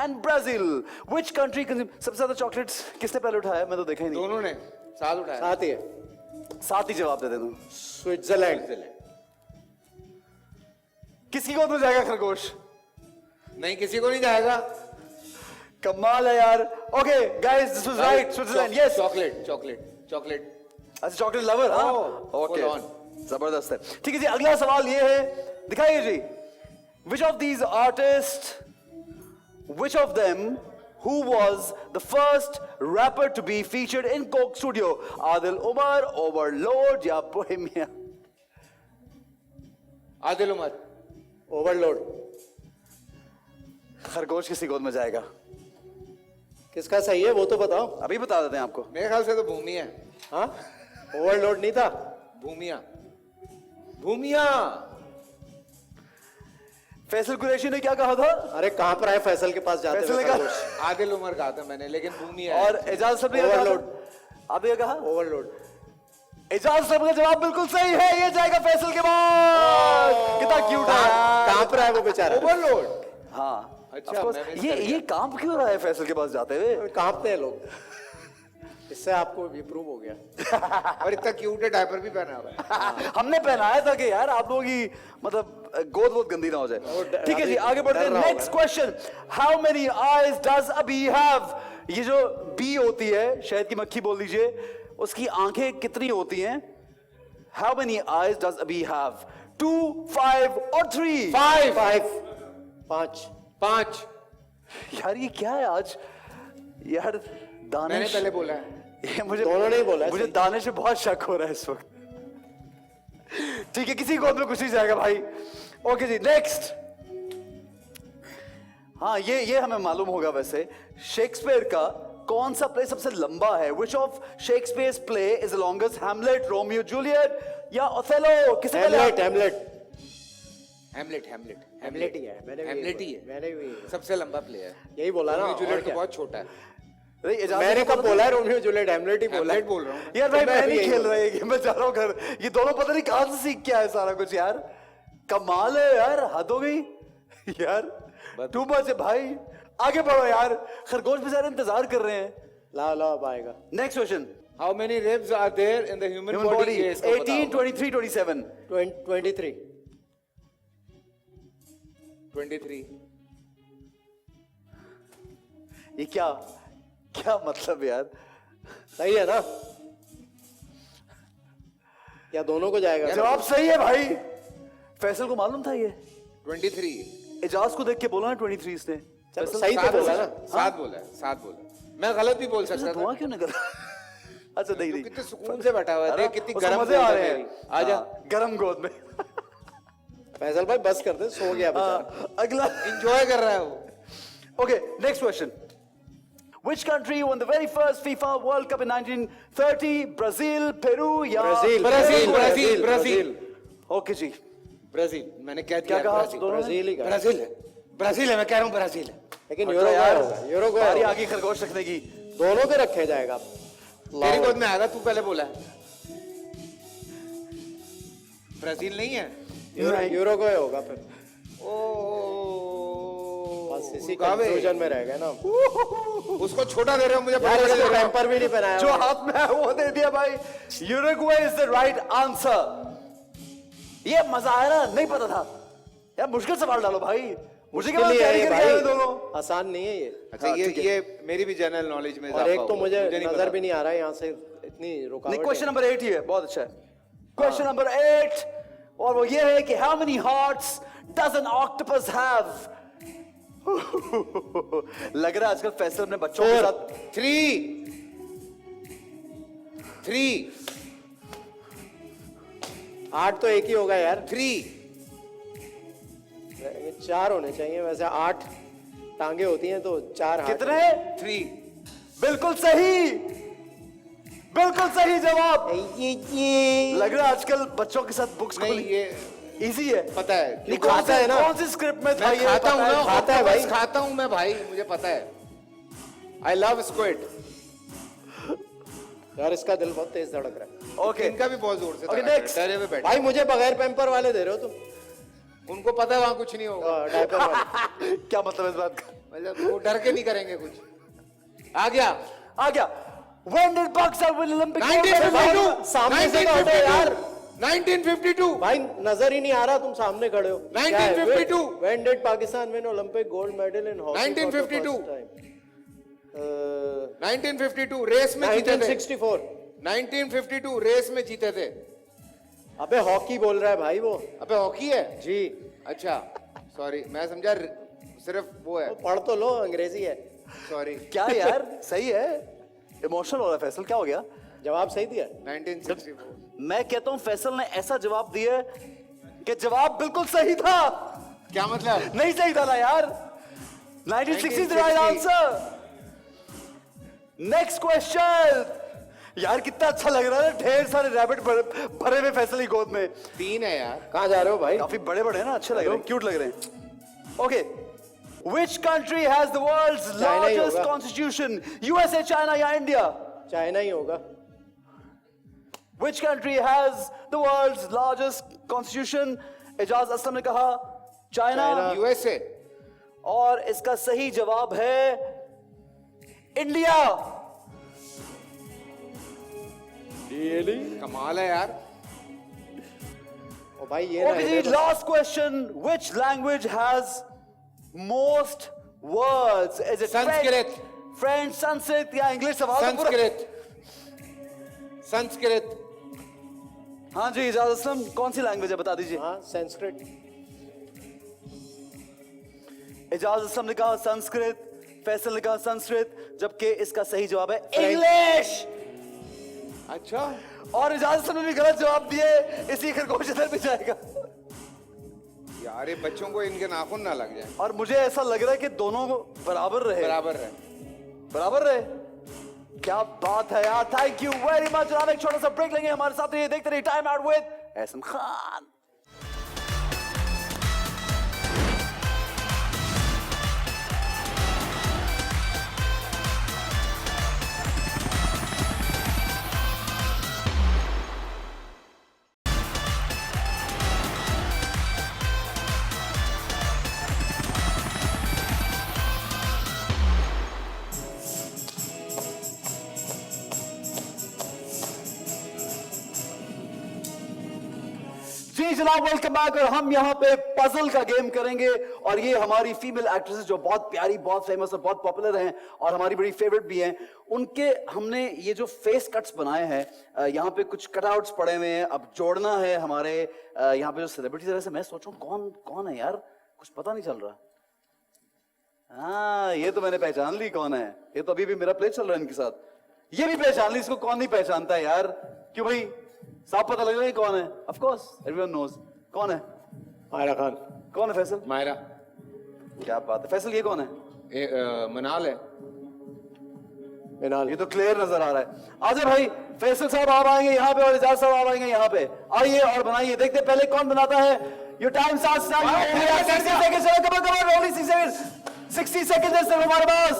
and Brazil. Which country consumes सबसे ज्यादा चॉकलेट्स? किसने पहले उठाया? मैं तो देखा ही नहीं। दोनों ने साथ उठाया। साथ ही है। साथ ही जवाब दे दे तुम। स्विट्जरलैंड। किसकी गोद में जाएगा खरगोश? नहीं, किसी को नहीं जाएगा। कमाल है यार। Okay, guys, this was right. Switzerland. Yes. Chocolate chocolate chocolate. अच्छा चॉकलेट लवर। हाँ ओके, full on. जबरदस्त है। ठीक है जी, अगला सवाल ये है, दिखाइए जी। Which of these artists, which of them who was the first rapper to be featured in Coke Studio? Adil Umar, Overload या Bohemian? आदिल उमर। ओवरलोड। खरगोश किसी गोद में जाएगा? किसका सही है वो तो बताओ। अभी बता देते हैं आपको। मेरे ख्याल से तो भूमि है। हाँ ओवरलोड नहीं था। भूमिया भूमिया। फैसल कुरैशी ने क्या कहा था? अरे कहाँ पर आए फैसल के पास जाते फैसल हुए ने कहा, खरगोश। आदिल उमर कहा था मैंने, लेकिन भूमिया है। और एजाज साहब ने क्या कहा? Overload। आपने क्या कहा? ओवरलोड। एजाज साहब का जवाब बिल्कुल सही है, ये जाएगा फैसल के बाद। कितना क्यूट है यार। कहाँ पर आए वो बेचारा? ओवरलोड। हाँ अच्छा, of course। मैं miss ये कर गया। ये काम क्यों रहा है फैसल के पास जाते हुए? कांपते हैं लोग। इससे आपको इम्प्रूव हो गया। और इतना क्यूट है, डायपर भी पहना हुआ है। हमने पहनाया था कि यार आप लोगों की मतलब गोद बहुत गंदी ना हो जाए। ठीक है जी, आगे बढ़ते हैं। डर रहा होगा। Next question, how many eyes does a bee have? ये जो बी होती है, शहद की मक्खी बोल दीजिए, उसकी आंखें कितनी होती हैं? How many eyes does a bee have? 2, 5 और 3? 5 5 5। यार ये क्या है आज यार? मैंने दानिश, पहले बोला है। ये मुझे दोनों ने ही बोला है, मुझे सही। दानिश पे बहुत शक हो रहा है इस वक्त। ठीक है, किसी गोद में कुछ नहीं जाएगा भाई। ओके जी, नेक्स्ट। हाँ ये हमें मालूम होगा वैसे। शेक्सपियर का कौन सा प्ले सबसे लंबा है? Which of Shakespeare's play is the longest? Hamlet, Romeo Juliet या Othello? किसे पहले? हेमलेट हेमलेट हेमलेट हेमलेट हेमलेट ही है। मैंने भी हेमलेट ही है। मैंने भी सबसे लंबा प्ले है। यही बोला ना। रोमियो जूलियट और तो क्या? बहुत छोटा है। अरे इजाजत मैंने को कब पता बोला है रोमियो जूलियट? हैमलेट ही बोला है। Hamlet बोल रहा हूँ यार भाई मैं मैं भी नहीं यही खेल बोल- रहा ये गेम, मैं जा रहा हूँ घर। ये दोनों पता नहीं कहां से सीख के आए सारा कुछ यार। कमाल है यार, हद हो गई यार, टू मच है भाई। आगे बढ़ो यार, खरगोश बेचारे इंतजार कर रहे हैं। लाओ लाओ अब आएगा। Next question. How many ribs are there in the human human body? Body ये इसको पता 18, होगा। 23, 27। 23। 23। ये क्या क्या मतलब यार? सही है ना? या दोनों को जाएगा? जवाब सही है भाई। फैसल को मालूम था ये? 23। एजाज को देख के बोला ना 23 इसने। चलो, फैसल सही तो सात बोला ना? सात बोला है, सात बोला है। मैं गलत भी बोल सकता था। धुआं क्यों नहीं कर अच्छा नहीं तू नहीं, कितने सुकून से बैठा हुआ है, देख कितनी उसको गर्म मजे आ गोद रहे है हैं। मेरी। आजा। हाँ, गरम गोद में। फैसल भाई बस कर दे, सो गया बेचारा। हाँ, अगला। Enjoy कर रहा है वो। Okay, next question. Which country won the very first FIFA World Cup in 1930? Brazil, Peru या ब्राजील। ओके जी। ब्राजील। मैंने क्या क्या दिया? कहा ब्राजील। दोनों ने? ब्राजील ही का। ब्राजील है। ब्राजील है, मैं कह रहा हूँ ब्राजील है। लेकिन अच्छा यूरो यार, का यूरो बारी का आगे खरगोश रखने की। दोनों के रखे जाएगा। तेरी गोद में आएगा, तू पहले बोला है। ब्राजील नहीं है। यूरो का होगा फिर। ओ बस इसी रुकावे। कंफ्यूजन में रह गए ना। उसको छोटा दे रहे हो, मुझे बड़ा यार बड़ा दे इसको रहे हो। टेम्पर भी नहीं पहनाया जो हुआ। हाथ में है वो दे दिया भाई। Uruguay is the right answer. ये मजा आया ना? नहीं पता था यार। मुश्किल सवाल डालो भाई, मुझे क्या मुश्किल ही है तैयारी ये करके आए भाई, दोनों। आसान नहीं है ये। अच्छा हाँ, ये ठीक है। ये मेरी भी जनरल नॉलेज में और इजाफा एक तो हुआ। मुझे नहीं नजर पता। भी नहीं आ रहा है यहाँ से, इतनी नहीं, रुकावट क्वेश्चन है। नंबर 8 ही है, बहुत अच्छा है। क्वेश्चन नंबर 8 और वो ये है कि how many hearts does N octopus have? लग रहा है आजकल फैसल अपने बच्चों के साथ 3। 8 तो एक ही होगा यार। 3। 4 होने चाहिए वैसे। 8 टांगे होती हैं तो 4 हाथ। कितने? 3। बिल्कुल सही, बिल्कुल सही जवाब। लग रहा है आजकल बच्चों के साथ बुक्स नहीं, ये इजी है। पता है। नहीं, खाता है ना। कौन सी स्क्रिप्ट में था मैं ये? खाता हूँ पता ना, है? खाता है भाई। octopus खाता हूँ मैं भाई, मुझे पता है। I love squid. यार इसका दिल बहुत तेज धड़क रहा है। ओके इनका भी बहुत जोर से Okay, धड़क रहा है, next. डरे हुए बैठे। भाई मुझे बगैर पैम्पर वाले दे रहे हो तुम। उनको पता है वहां कुछ नहीं होगा। डायपर वाले। क्या मतलब इस बात का? मतलब वो डर के नहीं करेंगे कुछ। आ गया। आ गया। When did Pakistan win Olympic gold? 1952। सामने से तो हटो यार। 1952। भाई नजर ही नहीं आ रहा, तुम सामने खड़े हो। 1952. When did Pakistan win Olympic gold medal in hockey? 1952. 1952 race में जीते थे। 1964। 1952 रेस में जीते थे। अबे हॉकी बोल रहा है भाई वो। अबे हॉकी है। जी अच्छा सॉरी, मैं समझा सिर्फ वो है। पढ़ तो लो, अंग्रेजी है। सॉरी। क्या यार, सही है। इमोशनल हो रहा है फैसल, क्या हो गया? जवाब सही दिया। 1964। मैं कहता हूं फैसल ने ऐसा जवाब दिया कि जवाब बिल्कुल सही था। क्या मतलब? नहीं सही था ना यार। 1960 the right 1960. answer. Next question. यार कितना अच्छा लग रहा है, ढेर सारे रैबिट भरे हुए फैसल की गोद में। 3 है यार। कहाँ जा रहे हो भाई? काफी बड़े बड़े हैं ना, अच्छे लग रहे हैं, क्यूट लग रहे हैं। Okay, which country has the world's China ही लार्जेस्ट होगा। कॉन्स्टिट्यूशन? यूएसए, चाइना या इंडिया? चाइना ही होगा। Which country has the world's largest constitution? Ejaz Aslam ने कहा चाइना। चाइना। यूएसए। और इसका सही जवाब है इंडिया। कमाल है यार। ओ भाई ये ना Okay, इधर- last question. Which language has most words? Is it Sanskrit. French, Sanskrit या इंग्लिश? सवाल तो पूरा- संस्कृत। संस्कृत। हाँ जी, एजाज असलम कौन सी लैंग्वेज है बता दीजिए। हाँ संस्कृत। एजाज असलम ने कहा संस्कृत, फैसल ने कहा संस्कृत, जबकि इसका सही जवाब है इंग्लिश। अच्छा और एजाज असलम ने भी गलत जवाब दिए, इसी खरगोश इधर भी जाएगा। यार ये बच्चों को इनके नाखून ना लग जाए। और मुझे ऐसा लग रहा है कि दोनों बराबर रहे। बराबर है। बराबर रहे। क्या बात है यार, थैंक यू वेरी मच। अब एक छोटा सा ब्रेक लेंगे, हमारे साथ रहिए, देखते रहिए time out with Ehsan Khan. जी जनाब, वेलकम बैक। और हम यहाँ पे पजल का गेम करेंगे और ये हमारी फीमेल एक्ट्रेसेस जो बहुत प्यारी, बहुत फेमस और बहुत पॉपुलर हैं और हमारी बड़ी फेवरेट भी हैं, उनके हमने ये जो फेस कट्स बनाए हैं, यहाँ पे कुछ कटआउट्स पड़े हुए हैं, अब जोड़ना है हमारे यहाँ पे जो सेलिब्रिटीज है। वैसे मैं सोच रहा हूँ कौन कौन है यार, कुछ पता नहीं चल रहा। हाँ, ये तो मैंने पहचान ली कौन है। ये तो अभी भी मेरा प्ले चल रहा है इनके साथ। ये भी पहचान ली, इसको कौन नहीं पहचानता है यार? क्यों भाई, साफ पता लग रहा है कौन है। Of course everyone knows. कौन है? मायरा खान। कौन है फैसल? मायरा। क्या बात है फैसल, ये कौन है? मनाल है। मिनाल। ये तो क्लियर नजर आ रहा है। आजा भाई, फैसल साहब आप आएंगे यहाँ पे और इजाज साहब आप आएंगे यहाँ पे। आइए और बनाइए, देखते पहले कौन बनाता है। Your time starts now. 60 seconds, come on come on, only 60 seconds. 60 seconds है सिर्फ हमारे पास।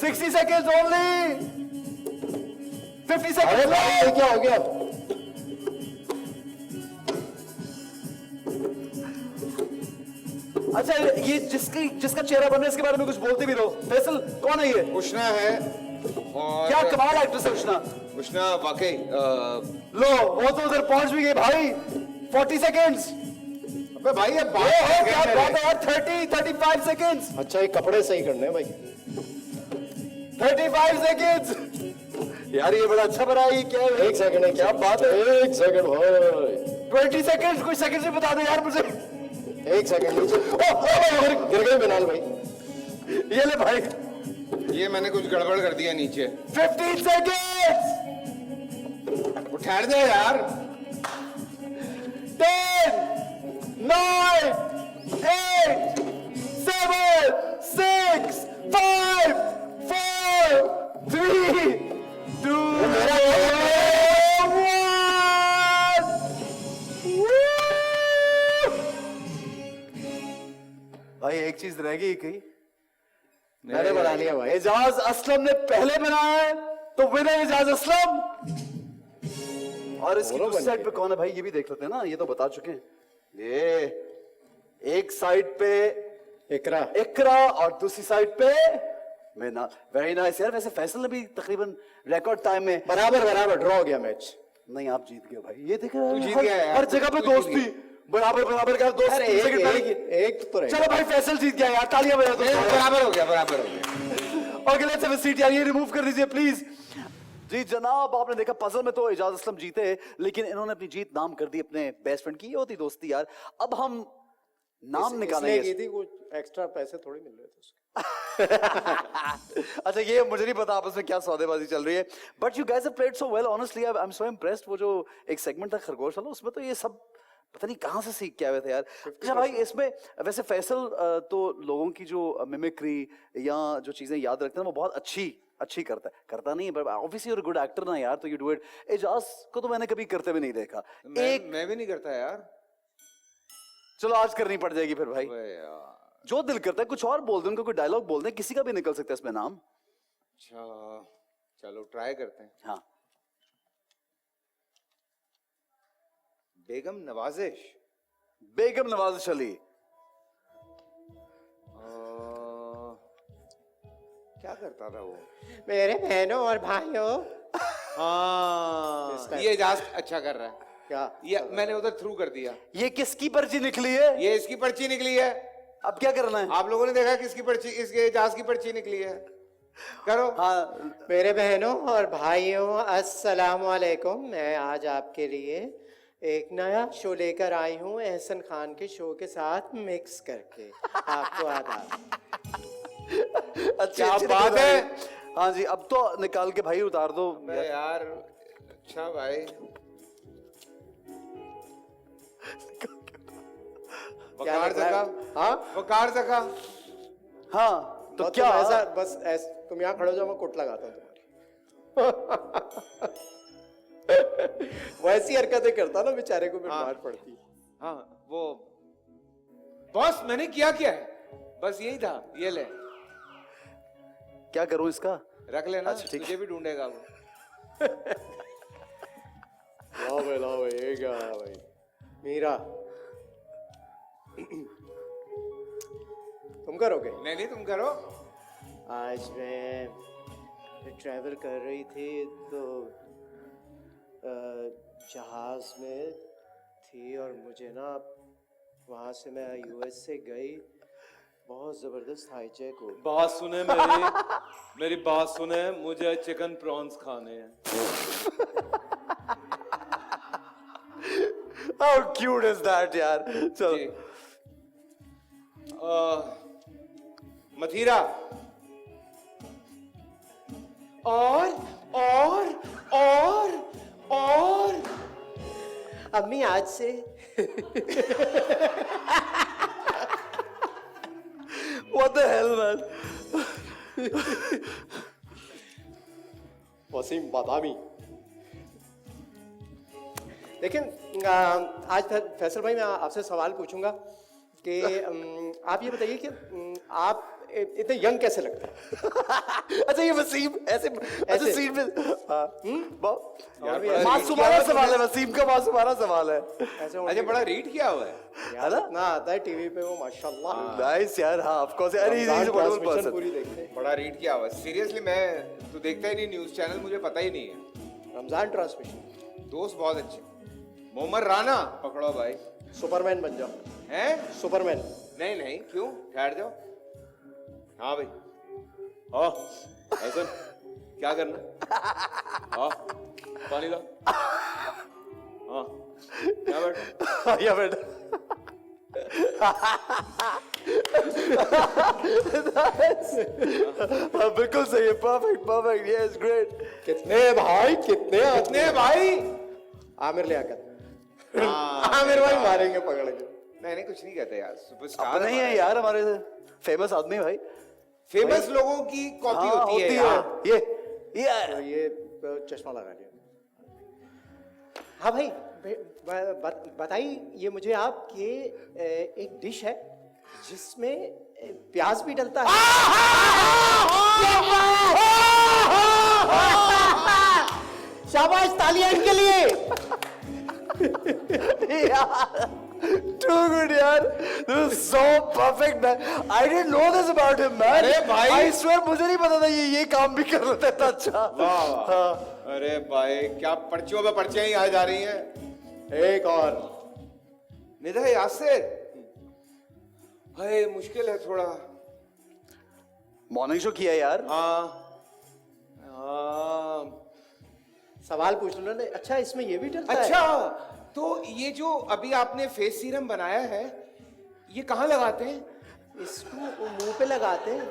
60 seconds only. 50 seconds अरे भाई, ये क्या हो गया? अच्छा, ये जिसका चेहरा बन रहा है इसके बारे में कुछ बोलते भी रहो। फैसल कौन है ये? उष्णा है। और क्या कमाल एक्ट्रेस है उष्णा। उष्णा वाकई लो, वो तो उधर पहुंच भी गए भाई। 40 seconds। अबे भाई ये क्या बात है यार। 35 seconds। अच्छा, ये कपड़े सही करने हैं भाई। 35 seconds। यार ये बड़ा अच्छा बना है। ये क्या है? एक सेकंड है। क्या बात है। एक सेकंड भाई। 20 seconds। कुछ सेकंड से बता दो यार मुझे। एक सेकंड नीचे। गिर गए मिनाल भाई। ये ले भाई। ये मैंने कुछ गड़बड़ कर दिया नीचे। 15 seconds। ठहर दे यार। 10, 9, 8, 7, 6, 5, 4, 3, 2, 1। भाई एक चीज रह गई कहीं। मैंने बना लिया भाई। एजाज असलम ने पहले बनाया है, तो विनर एजाज असलम। और इसकी दोनों दूसरी बन साइड गए। पे कौन है भाई, ये भी देख लेते हैं ना। ये तो बता चुके हैं। ये एक साइड पे इकरा। इकरा और दूसरी साइड पे मैं ना। वेरी नाइस यार। वैसे फैसल ने भी तकरीबन रिकॉर्ड टाइम में बराबर ड्रॉ हो गया मैच। नहीं, आप जीत गए भाई। ये देख तू जीत गया यार। हर जगह पे तू जीत दोस्ती बराबर का दोस्त। अरे 3 सेकंड पहले की। एक तो रहेगा। चलो भाई, फैसल जीत गया यार। तालियां बजा दो। बराबर हो गया। Okay, let's have a seat यार। ये रिमूव कर दीजिए प्लीज। जी जनाब, आपने देखा पजल में तो एजाज असलम जीते, लेकिन इन्होंने अपनी जीत नाम कर दी अपने बेस्ट फ्रेंड की। ये होती दोस्ती यार। अब हम नाम निकालेंगे। इसने की थी, कुछ एक्स्ट्रा पैसे थोड़ी मिल रहे थे उसके। अच्छा, ये मुझे नहीं पता आपस में क्या सौदेबाजी चल रही है, but you guys have played so well. Honestly I am so impressed. वो जो एक सेगमेंट था खरगोश वाला, उसमें तो ये सब पता नहीं कहाँ से सीख के आए थे यार। अच्छा भाई, इसमें वैसे फैसल तो लोगों की जो मिमिक्री या जो चीजें याद रखते हैं वो बहुत अच्छी करता नहीं है, but obviously you are a good actor ना यार, तो यू डू इट। एजाज को तो मैंने कभी करते हुए नहीं देखा। मैं भी नहीं करता यार। चलो आज करनी पड़ जाएगी फिर भाई। अबे यार। जो दिल करता है कुछ और बोल दे, उनको कोई डायलॉग बोल दे, किसी का भी निकल सकता है इसमें नाम। अच्छा चलो ट्राई करते हैं। हाँ, बेगम नवाजिश। बेगम नवाजिश अली। क्या करता था वो? मेरे बहनों और भाइयों। हाँ, ये इजाज अच्छा कर रहा है। क्या? ये मैंने उधर थ्रू कर दिया। ये किसकी पर्ची निकली है? ये इसकी पर्ची निकली है। अब क्या करना है? आप लोगों ने देखा किसकी पर्ची, इसके इजाज की पर्ची निकली है। करो। हाँ, मेरे बहनों और भाइयों, अस्सलाम वालेकुम। मैं आज आपके लिए एक नया शो लेकर आई हूँ, एहसन खान के शो के साथ मिक्स करके। आपको आदाब। अच्छी क्या अच्छी बात निकल है। रही। हाँ जी, अब तो निकाल के भाई उतार दो। अबे यार अच्छा भाई। वकार जगह। हाँ वकार जगह। हाँ तो क्या ऐसा बस तुम यहाँ खड़े हो जाओ, मैं कुट लगाता हूँ तुम्हारी। वैसी हरकतें करता ना, बेचारे को फिर हाँ। मार पड़ती। हाँ वो बॉस मैंने किया क्या है, बस यही था। ये ले क्या करूं इसका? रख लेना। अच्छा, ठीक है। तुझे भी ढूंढेगा वो। लाओ भाई, ये क्या है भाई? मीरा तुम करोगे? नहीं तुम करो। आज मैं ट्रैवल कर रही थी तो जहाज़ में थी और मुझे ना वहाँ से मैं यूएस से गई, बहुत ज़बरदस्त हाईजैक हो गई। बात सुने मेरी बात सुने, मुझे चिकन प्रॉन्स खाने हैं। How cute is that यार? चलो जी। मथीरा और अम्मी आज से what the hell man? Wasim बादामी। लेकिन आज फैसल भाई मैं आपसे सवाल पूछूंगा कि आप ये बताइए कि आप इतने यंग कैसे लगते हैं? अच्छा ये वसीम ऐसे ऐसे। सीन में यार बड़ा मासूमाना सवाल है, वसीम का मासूमाना सवाल है। ऐसे अच्छा बड़ा रीड किया हुआ है। है ना? इतना आता है टीवी पे वो माशाल्लाह। नाइस यार, हाँ ऑफ कोर्स यार, he is a wonderful transmission person. पूरी देखते हैं। बड़ा रीड किया हुआ है। सीरियसली मैं तो देखता ही नहीं न्यूज चैनल, मुझे पता ही नहीं है। रमजान ट्रांसमिशन। दोस्त बहुत अच्छे। मोहम्मद राना पकड़ो भाई। सुपरमैन बन जाओ। हैं? सुपरमैन। नहीं नहीं, क्यों? ठहर जाओ। हाँ भाई, हाँ ऐसा क्या करना? हाँ पानी ला। हाँ क्या बैठो? या बेटा बिल्कुल सही है, परफेक्ट परफेक्ट, यस ग्रेट। कितने भाई कितने कितने भाई? आमिर लियाकत। हाँ, आमिर भाई मारेंगे पकड़ के। नहीं नहीं कुछ नहीं कहते यार, सुपरस्टार अपना ही है यार, हमारे फेमस आदमी भाई। फेमस लोगों की कॉपी हाँ, होती है यार। ये तो ये चश्मा लगा लिया। हाँ भाई बताइए ये मुझे आप कि एक डिश है जिसमें प्याज भी डलता है। शाबाश, तालियां इनके लिए। Too good यार, this is so perfect man. I didn't know this about him man. अरे भाई, I swear मुझे नहीं पता था ये काम भी कर लेता था। अच्छा वाह वाह। अरे भाई क्या पर्चियों पे पर्चियां ही आ जा रही हैं। एक और निधा यासिर, हाय मुश्किल है थोड़ा। मॉर्निंग शो किया यार। हाँ सवाल पूछ लो ना। अच्छा इसमें ये भी डलता है? अच्छा तो ये जो अभी आपने फेस सीरम बनाया है ये कहाँ लगाते हैं? इसको मुंह पे लगाते हैं।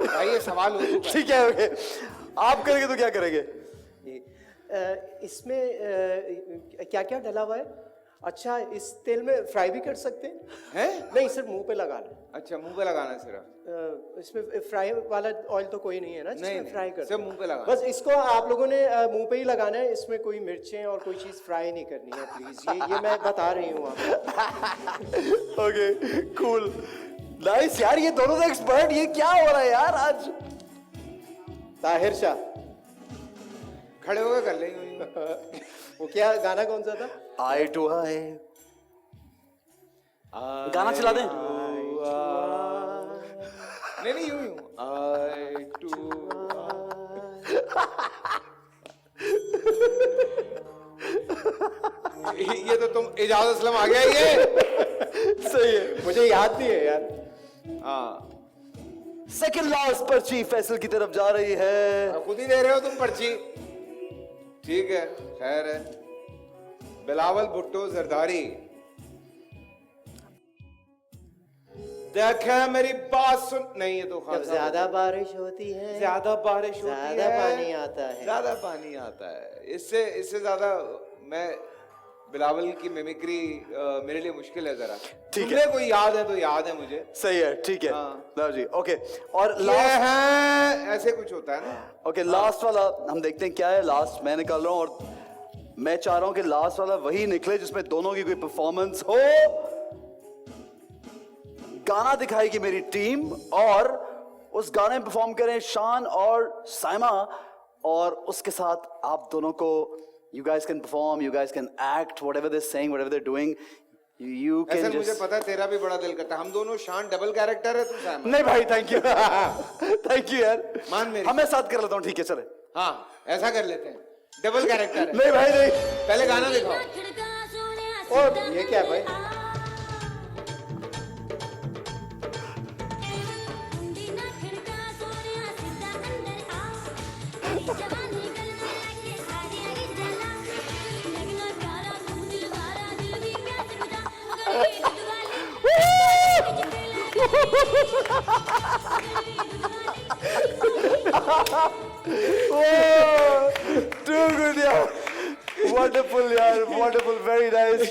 भाई ये सवाल हो चुका है। ठीक है ओके, आप करेंगे तो क्या करेंगे? इसमें क्या क्या डला हुआ है? अच्छा इस तेल में फ्राई भी कर सकते हैं? हैं? नहीं सिर्फ मुंह पे लगाना। अच्छा मुंह पे लगाना है सिर्फ? इसमें फ्राई वाला ऑयल तो कोई नहीं है ना जिसमें नहीं, फ्राई कर सिर्फ मुंह पे लगाना। बस इसको आप लोगों ने मुंह पे ही लगाना है। इसमें कोई मिर्चें और कोई चीज फ्राई नहीं करनी है प्लीज। ये मैं बता रही हूँ आपको। ओके कूल नाइस यार, ये दोनों तो एक्सपर्ट। ये क्या हो रहा है यार आज? ताहिर शाह। खड़े होकर कर लेंगे। वो क्या गाना कौन सा था? आई टू आई। गाना चला दें? नहीं यूं आई टू ये तो तुम इजाज़त असलम आ गया ये। सही है, मुझे याद नहीं है यार। हाँ सेकंड लास्ट पर्ची फैसल की तरफ जा रही है। खुद ही दे रहे हो तुम पर्ची। ठीक है खैर है। बिलावल भुट्टो जरदारी, देखा मेरी बात सुन। नहीं ये तो जब ज्यादा बारिश होती है, ज्यादा बारिश होती है, ज्यादा पानी आता है, ज्यादा पानी आता है। इससे ज्यादा मैं बिलावल की मिमिक्री मेरे लिए मुश्किल है जरा। ठीक है, कोई याद है तो याद है मुझे। सही है, ठीक है हाँ। लव जी। ओके और ये लास्ट है ऐसे कुछ होता है ना। ओके लास्ट वाला हम देखते हैं क्या है। लास्ट मैं निकाल रहा हूं और मैं चाह रहा हूं कि लास्ट वाला वही निकले जिसमें दोनों की कोई परफॉर्मेंस हो। गाना दिखाएगी मेरी टीम और उस गाने में परफॉर्म करें शान और साइमा, और उसके साथ आप दोनों को you guys can perform, you guys can act, whatever they're saying, whatever they're doing, You can ऐसा मुझे just पता है तेरा भी बड़ा दिल करता है, हम दोनों शान डबल कैरेक्टर है, तू सैम। नहीं भाई, थैंक यू थैंक यू यार, मान मेरी। हाँ मैं साथ कर लेता हूँ, ठीक है चले। हाँ ऐसा कर लेते हैं, डबल कैरेक्टर है। नहीं भाई नहीं, पहले गाना दिखाओ। और ये क्या है भाई? too good यार, wonderful यार, wonderful, very nice।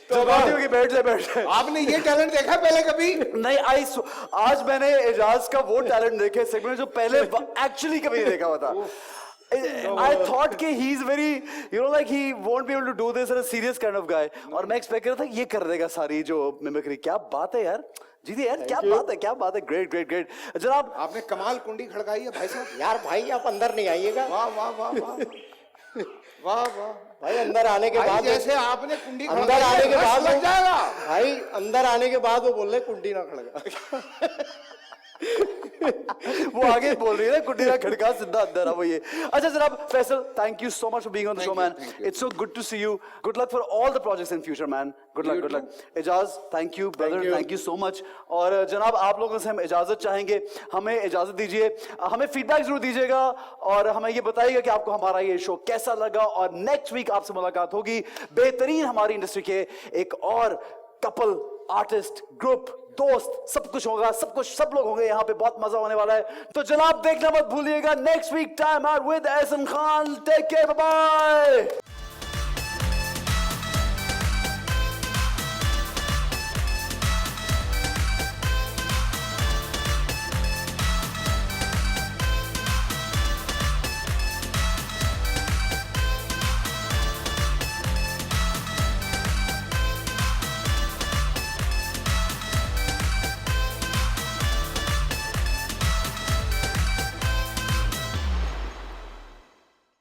तो बातियों की बैठ ले। आपने ये टैलेंट देखा पहले कभी? नहीं, आज मैंने एजाज का वो टैलेंट देखे सेगमेंट जो पहले एक्चुअली कभी नहीं देखा हुआ था। I thought कि he is very, you know, like he won't be able to do this as a serious kind of guy। और मैं एक्सपेक्ट कर रहा था ये कर देगा सारी जो मिमिक्री। क्या बात है यार, जीती यार, क्या बात है, क्या बात है, ग्रेट ग्रेट ग्रेट। जनाब आपने कमाल कुंडी खड़काई है भाई साहब। यार भाई आप अंदर नहीं आइएगा। वाह वाह वाह वाह वाह वाह भाई अंदर आने के भाई बाद जैसे आपने कुंडी अंदर खड़काई आने के है, बाद बस लग जाएगा। भाई अंदर आने के बाद वो बोल रहे कुंडी ना खड़का। वो आगे बोल रही है ना, कुंडी ना खड़का, सीधा अंदर वो ये। अच्छा जनाब Faisal, thank you so much for being on the show man, it's so good to see you, good luck for all the projects in future man, good luck good luck. Ejaz thank you brother, thank you so much. और जनाब आप लोगों से हम इजाजत चाहेंगे, हमें इजाजत दीजिए, हमें फीडबैक जरूर दीजिएगा और हमें ये बताइएगा कि आपको हमारा ये शो कैसा लगा। और नेक्स्ट वीक आपसे मुलाकात होगी बेहतरीन हमारी इंडस्ट्री के एक और कपल, आर्टिस्ट, ग्रुप, दोस्त, सब कुछ होगा, सब लोग होंगे यहाँ पे, बहुत मजा होने वाला है। तो जनाब देखना मत भूलिएगा next week time out with Ehsan Khan. Take care, bye bye.